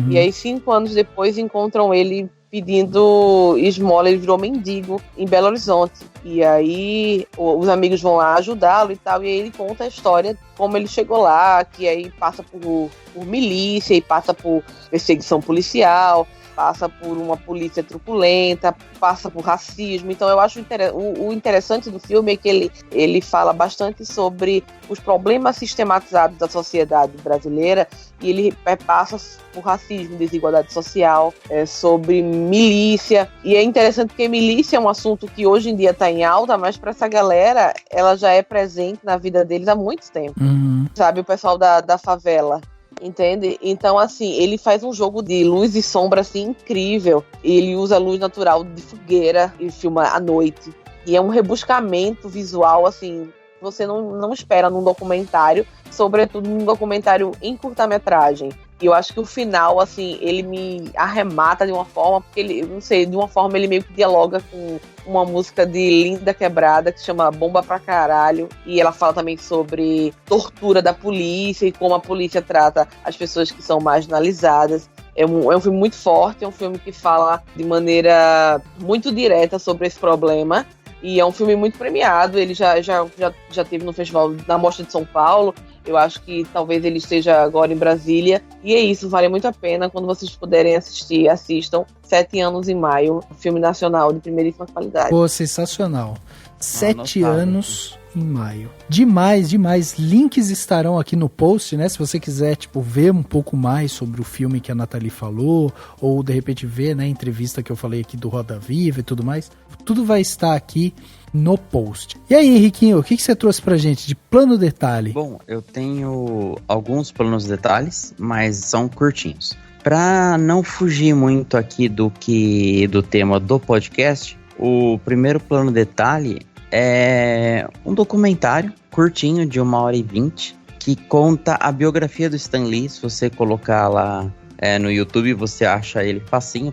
E aí 5 anos depois encontram ele pedindo esmola, ele virou mendigo em Belo Horizonte. E aí os amigos vão lá ajudá-lo e tal, e aí ele conta a história, como ele chegou lá, que aí passa por milícia e passa por perseguição policial, passa por uma polícia truculenta, passa por racismo. Então eu acho o interessante do filme é que ele fala bastante sobre os problemas sistematizados da sociedade brasileira, e ele passa por racismo, desigualdade social, sobre milícia. E é interessante porque milícia é um assunto que hoje em dia está em alta, mas para essa galera ela já é presente na vida deles há muito tempo. Sabe, o pessoal da favela. Entende? Então, assim, ele faz um jogo de luz e sombra, assim, incrível. Ele usa luz natural de fogueira e filma à noite. E é um rebuscamento visual, assim, que você não espera num documentário, sobretudo num documentário em curta-metragem. E eu acho que o final, assim, ele me arremata de uma forma, porque ele, não sei, de uma forma ele meio que dialoga com uma música de Linda Quebrada que se chama Bomba Pra Caralho, e ela fala também sobre tortura da polícia e como a polícia trata as pessoas que são marginalizadas. É um filme muito forte, é um filme que fala de maneira muito direta sobre esse problema, e é um filme muito premiado. Ele já teve no festival da Mostra de São Paulo. Eu acho que talvez ele esteja agora em Brasília. E é isso, vale muito a pena. Quando vocês puderem assistir, assistam. 7 anos em Maio, filme nacional de primeiríssima qualidade.
Pô, sensacional. 7 anos em maio. Demais, demais. Links estarão aqui no post, né? Se você quiser, ver um pouco mais sobre o filme que a Nathalie falou, ou de repente ver, né, a entrevista que eu falei aqui do Roda Viva e tudo mais. Tudo vai estar aqui no post. E aí, Henriquinho, o que você trouxe pra gente de plano detalhe?
Bom, eu tenho alguns planos detalhes, mas são curtinhos. Pra não fugir muito aqui do tema do podcast, o primeiro plano detalhe é um documentário curtinho de 1h20 que conta a biografia do Stan Lee. Se você colocar lá no YouTube, você acha ele facinho,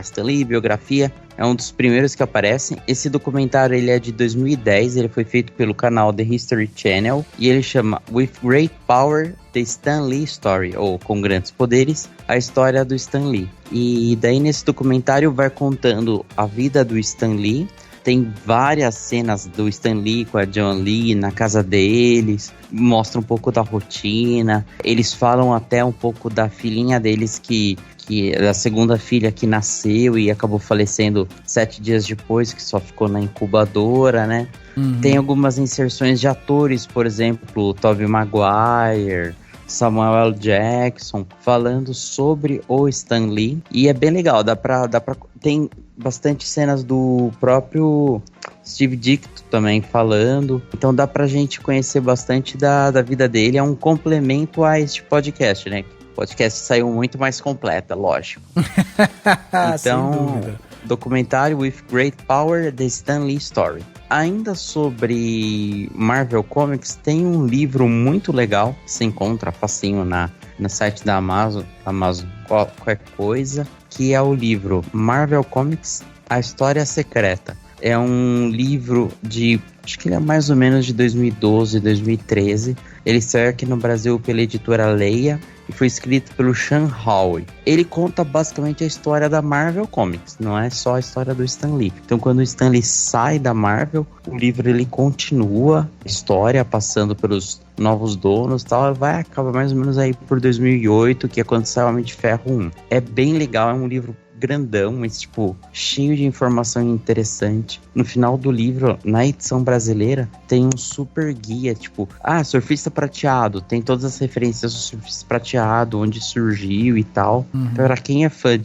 Stan Lee, biografia, é um dos primeiros que aparecem. Esse documentário ele é de 2010, ele foi feito pelo canal The History Channel e ele chama With Great Power, The Stan Lee Story, ou Com Grandes Poderes, a história do Stan Lee. E daí nesse documentário vai contando a vida do Stan Lee. Tem várias cenas do Stan Lee com a John Lee na casa deles, mostra um pouco da rotina. Eles falam até um pouco da filhinha deles, que a segunda filha que nasceu e acabou falecendo 7 dias depois, que só ficou na incubadora, né? Tem algumas inserções de atores, por exemplo, Tobey Maguire, Samuel L. Jackson, falando sobre o Stan Lee. E é bem legal, tem bastante cenas do próprio Steve Ditko também falando. Então dá pra gente conhecer bastante da vida dele. É um complemento a este podcast, né? O podcast saiu muito mais completo, lógico. Então, documentário With Great Power, The Stan Lee Story. Ainda sobre Marvel Comics, tem um livro muito legal que se encontra facinho no site da Amazon qualquer coisa, que é o livro Marvel Comics, A História Secreta. É um livro acho que ele é mais ou menos de 2012, 2013. Ele saiu aqui no Brasil pela editora Leia e foi escrito pelo Sean Howe. Ele conta basicamente a história da Marvel Comics, não é só a história do Stan Lee. Então quando o Stan Lee sai da Marvel, o livro ele continua a história, passando pelos novos donos e tal, vai acabar mais ou menos aí por 2008, que é quando sai o Homem de Ferro 1. É bem legal, é um livro grandão, mas cheio de informação interessante. No final do livro, na edição brasileira, tem um super guia, surfista prateado, tem todas as referências do surfista prateado, onde surgiu e tal. Pra quem é fã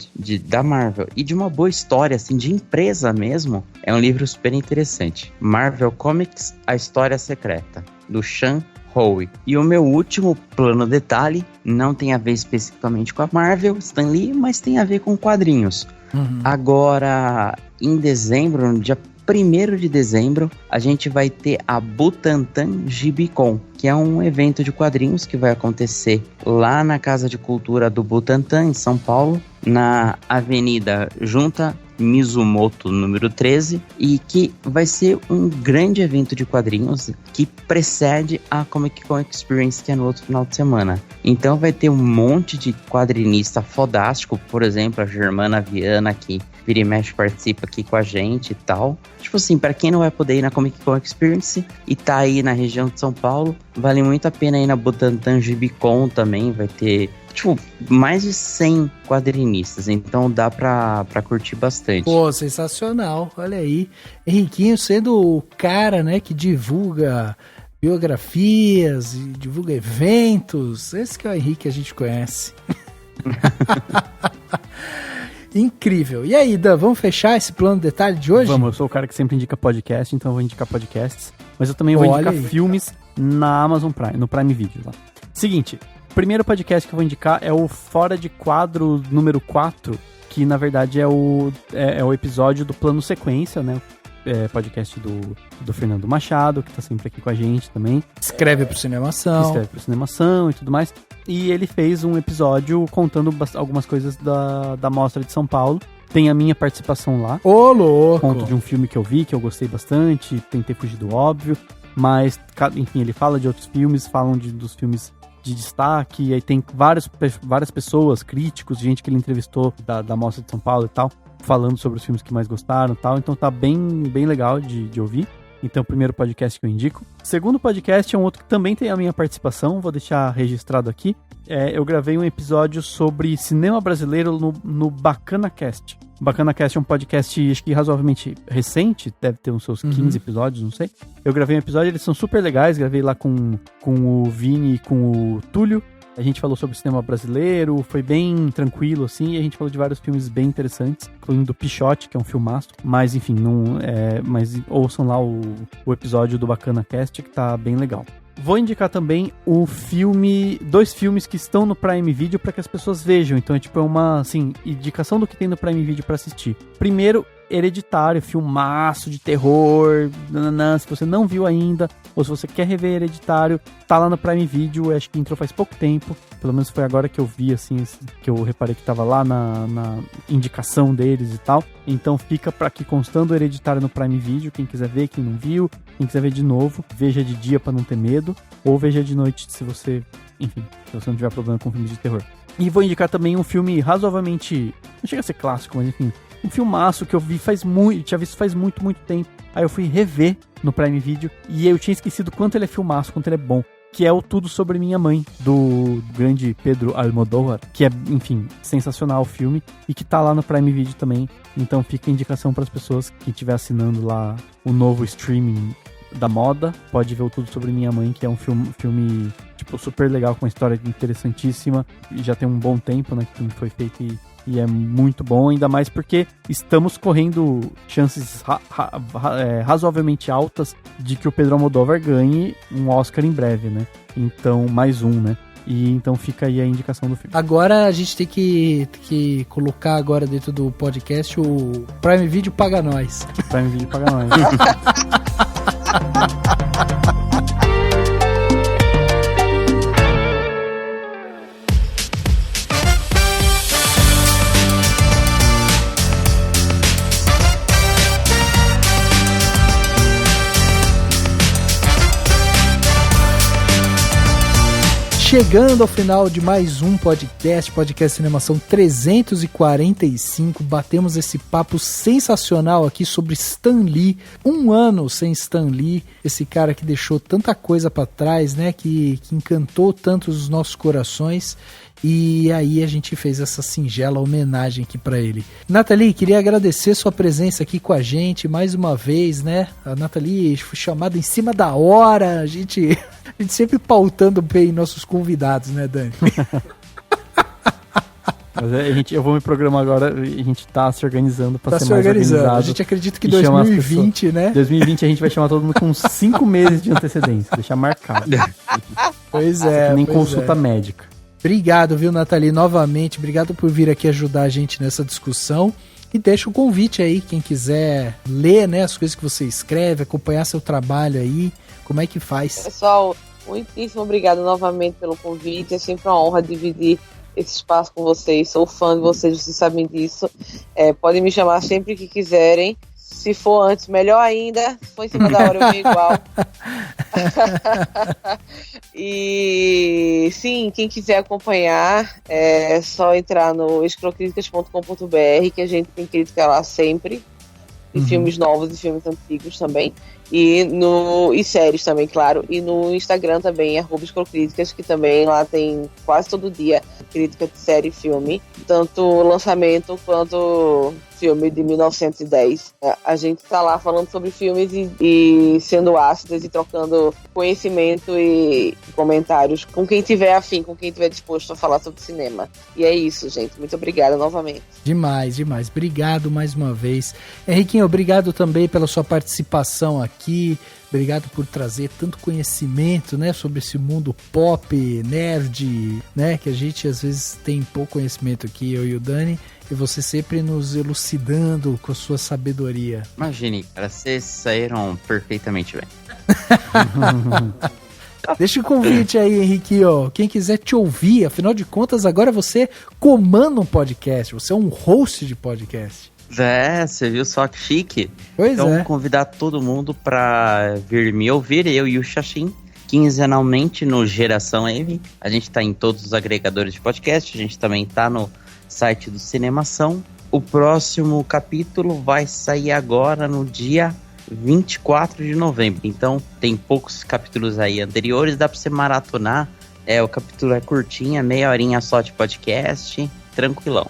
da Marvel e de uma boa história, assim, de empresa mesmo, é um livro super interessante. Marvel Comics, A História Secreta, do Sean Howe. E o meu último plano detalhe não tem a ver especificamente com a Marvel, Stan Lee, mas tem a ver com quadrinhos. Agora, em dezembro, no dia 1º de dezembro, a gente vai ter a Butantan GibiCon, que é um evento de quadrinhos que vai acontecer lá na Casa de Cultura do Butantan, em São Paulo, na Avenida Junta Mizumoto número 13, e que vai ser um grande evento de quadrinhos que precede a Comic Con Experience, que é no outro final de semana. Então vai ter um monte de quadrinista fodástico, por exemplo, a Germana Viana, que vira e mexe participa aqui com a gente e tal. Tipo assim, pra quem não vai poder ir na Comic Con Experience e tá aí na região de São Paulo, vale muito a pena ir na Butantan Gibicon também, vai ter, tipo, mais de 100 quadrinistas, então dá pra curtir bastante.
Pô, sensacional, olha aí. Henriquinho sendo o cara, né, que divulga biografias e divulga eventos. Esse que é o Henrique que a gente conhece. Incrível. E aí, Dan, vamos fechar esse plano de detalhe de hoje?
Vamos, eu sou o cara que sempre indica podcast, então eu vou indicar podcasts. Mas eu também vou indicar filmes na Amazon Prime, no Prime Video lá. Seguinte, o primeiro podcast que eu vou indicar é o Fora de Quadro número 4, que na verdade é o episódio do Plano Sequência, né? Podcast do Fernando Machado, que tá sempre aqui com a gente também.
Escreve pro Cinemação
e tudo mais. E ele fez um episódio contando algumas coisas da Mostra de São Paulo. Tem a minha participação lá.
Ô, louco!
Conto de um filme que eu vi, que eu gostei bastante, tentei fugir do óbvio. Mas, enfim, ele fala de outros filmes, falam dos filmes de destaque. E aí tem várias pessoas, críticos, gente que ele entrevistou da Mostra de São Paulo e tal, falando sobre os filmes que mais gostaram e tal. Então tá bem legal de ouvir. Então, o primeiro podcast que eu indico. O segundo podcast é um outro que também tem a minha participação, vou deixar registrado aqui. Eu gravei um episódio sobre cinema brasileiro no BacanaCast. O BacanaCast é um podcast, acho que razoavelmente recente, deve ter uns seus 15 episódios, não sei. Eu gravei um episódio, eles são super legais, gravei lá com o Vini e com o Túlio. A gente falou sobre o cinema brasileiro, foi bem tranquilo, assim, e a gente falou de vários filmes bem interessantes, incluindo Pichote, que é um filmaço, mas enfim, mas ouçam lá o episódio do BacanaCast, que tá bem legal. Vou indicar também dois filmes que estão no Prime Video para que as pessoas vejam, então é uma, assim, indicação do que tem no Prime Video para assistir. Primeiro, Hereditário, filmaço de terror, se você não viu ainda, ou se você quer rever Hereditário, tá lá no Prime Video, acho que entrou faz pouco tempo, pelo menos foi agora que eu vi, assim, que eu reparei que tava lá na indicação deles e tal, então fica pra aqui constando Hereditário no Prime Video, quem quiser ver, quem não viu, quem quiser ver de novo, veja de dia pra não ter medo, ou veja de noite se você não tiver problema com filmes de terror. E vou indicar também um filme razoavelmente, não chega a ser clássico, mas enfim, um filmaço que eu vi tinha visto faz muito tempo. Aí eu fui rever no Prime Video e eu tinha esquecido quanto ele é filmaço, quanto ele é bom. Que é o Tudo Sobre Minha Mãe, do grande Pedro Almodóvar, que é, enfim, sensacional o filme e que tá lá no Prime Video também. Então fica a indicação para as pessoas que estiver assinando lá o novo streaming da moda, pode ver o Tudo Sobre Minha Mãe, que é um filme tipo, super legal, com uma história interessantíssima, e já tem um bom tempo, né, que o filme foi feito e é muito bom, ainda mais porque estamos correndo chances razoavelmente altas de que o Pedro Almodóvar ganhe um Oscar em breve, né? Então, mais um, né? E então fica aí a indicação do filme.
Agora a gente tem que colocar agora dentro do podcast o Prime Video paga nós.
Prime Video paga nós.
Chegando ao final de mais um podcast Cinemação 345, batemos esse papo sensacional aqui sobre Stan Lee, um ano sem Stan Lee, esse cara que deixou tanta coisa pra trás, né, que encantou tanto os nossos corações, e aí a gente fez essa singela homenagem aqui pra ele. Nathalie, queria agradecer sua presença aqui com a gente mais uma vez, né, a Nathalie foi chamada em cima da hora, a gente sempre pautando bem nossos convidados, né, Dani?
Mas eu vou me programar agora, a gente tá se organizando pra ser mais
organizado.
organizado.
A gente acredita que 2020, né?
2020 a gente vai chamar todo mundo com 5 meses de antecedência, deixar marcado.
Pois é.
Nem consulta médica.
Obrigado, viu, Nathalie, novamente. Obrigado por vir aqui ajudar a gente nessa discussão. E deixa o convite aí, quem quiser ler, né, as coisas que você escreve, acompanhar seu trabalho aí, como é que faz?
Pessoal, muitíssimo obrigado novamente pelo convite. É sempre uma honra dividir esse espaço com vocês. Sou fã de vocês sabem disso. Podem me chamar sempre que quiserem. Se for antes, melhor ainda. Se for em cima da hora, eu venho igual. E sim, quem quiser acompanhar, é só entrar no escrocriticas.com.br, que a gente tem crítica lá sempre. De filmes novos e filmes antigos também. E séries também, claro. E no Instagram também, @escrocríticas, que também lá tem quase todo dia crítica de série e filme. Tanto lançamento quanto filme de 1910. A gente tá lá falando sobre filmes e sendo ácidas e trocando conhecimento e comentários com quem tiver afim, com quem tiver disposto a falar sobre cinema. E é isso, gente. Muito obrigada novamente.
Demais. Obrigado mais uma vez. Henriquinho, obrigado também pela sua participação aqui. Obrigado por trazer tanto conhecimento, né, sobre esse mundo pop, nerd, né, que a gente às vezes tem pouco conhecimento aqui, eu e o Dani, e você sempre nos elucidando com a sua sabedoria.
Imagine, cara, vocês saíram perfeitamente bem.
Deixa o convite aí, Henrique, ó. Quem quiser te ouvir, afinal de contas, agora você comanda um podcast, você é um host de podcast.
Você viu só que chique?
Pois
então, convidar todo mundo pra vir me ouvir, eu e o Xaxim, quinzenalmente no Geração M. A gente tá em todos os agregadores de podcast, a gente também tá no site do Cinemação. O próximo capítulo vai sair agora no dia 24 de novembro. Então, tem poucos capítulos aí anteriores, dá pra você maratonar. O capítulo é curtinho, meia horinha só de podcast, tranquilão.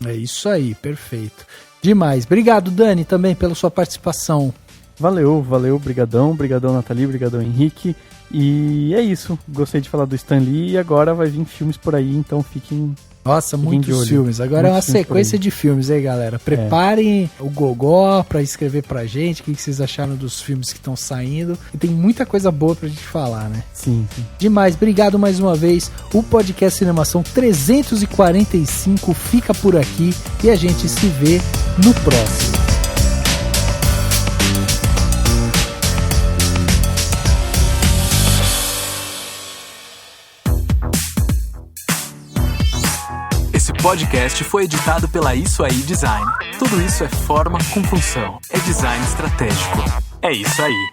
É isso aí, perfeito. Demais. Obrigado, Dani, também pela sua participação.
Valeu, brigadão, Nathalie, brigadão, Henrique. E é isso, gostei de falar do Stan Lee e agora vai vir filmes por aí, então fiquem...
Nossa, muitos filmes. Agora é uma sequência de filmes aí, galera. Preparem o gogó pra escrever pra gente o que vocês acharam dos filmes que estão saindo. E tem muita coisa boa pra gente falar, né?
Sim.
Demais. Obrigado mais uma vez. O podcast Cinemação 345 fica por aqui e a gente se vê no próximo.
Esse podcast foi editado pela Isso Aí Design. Tudo isso é forma com função. É design estratégico. É isso aí.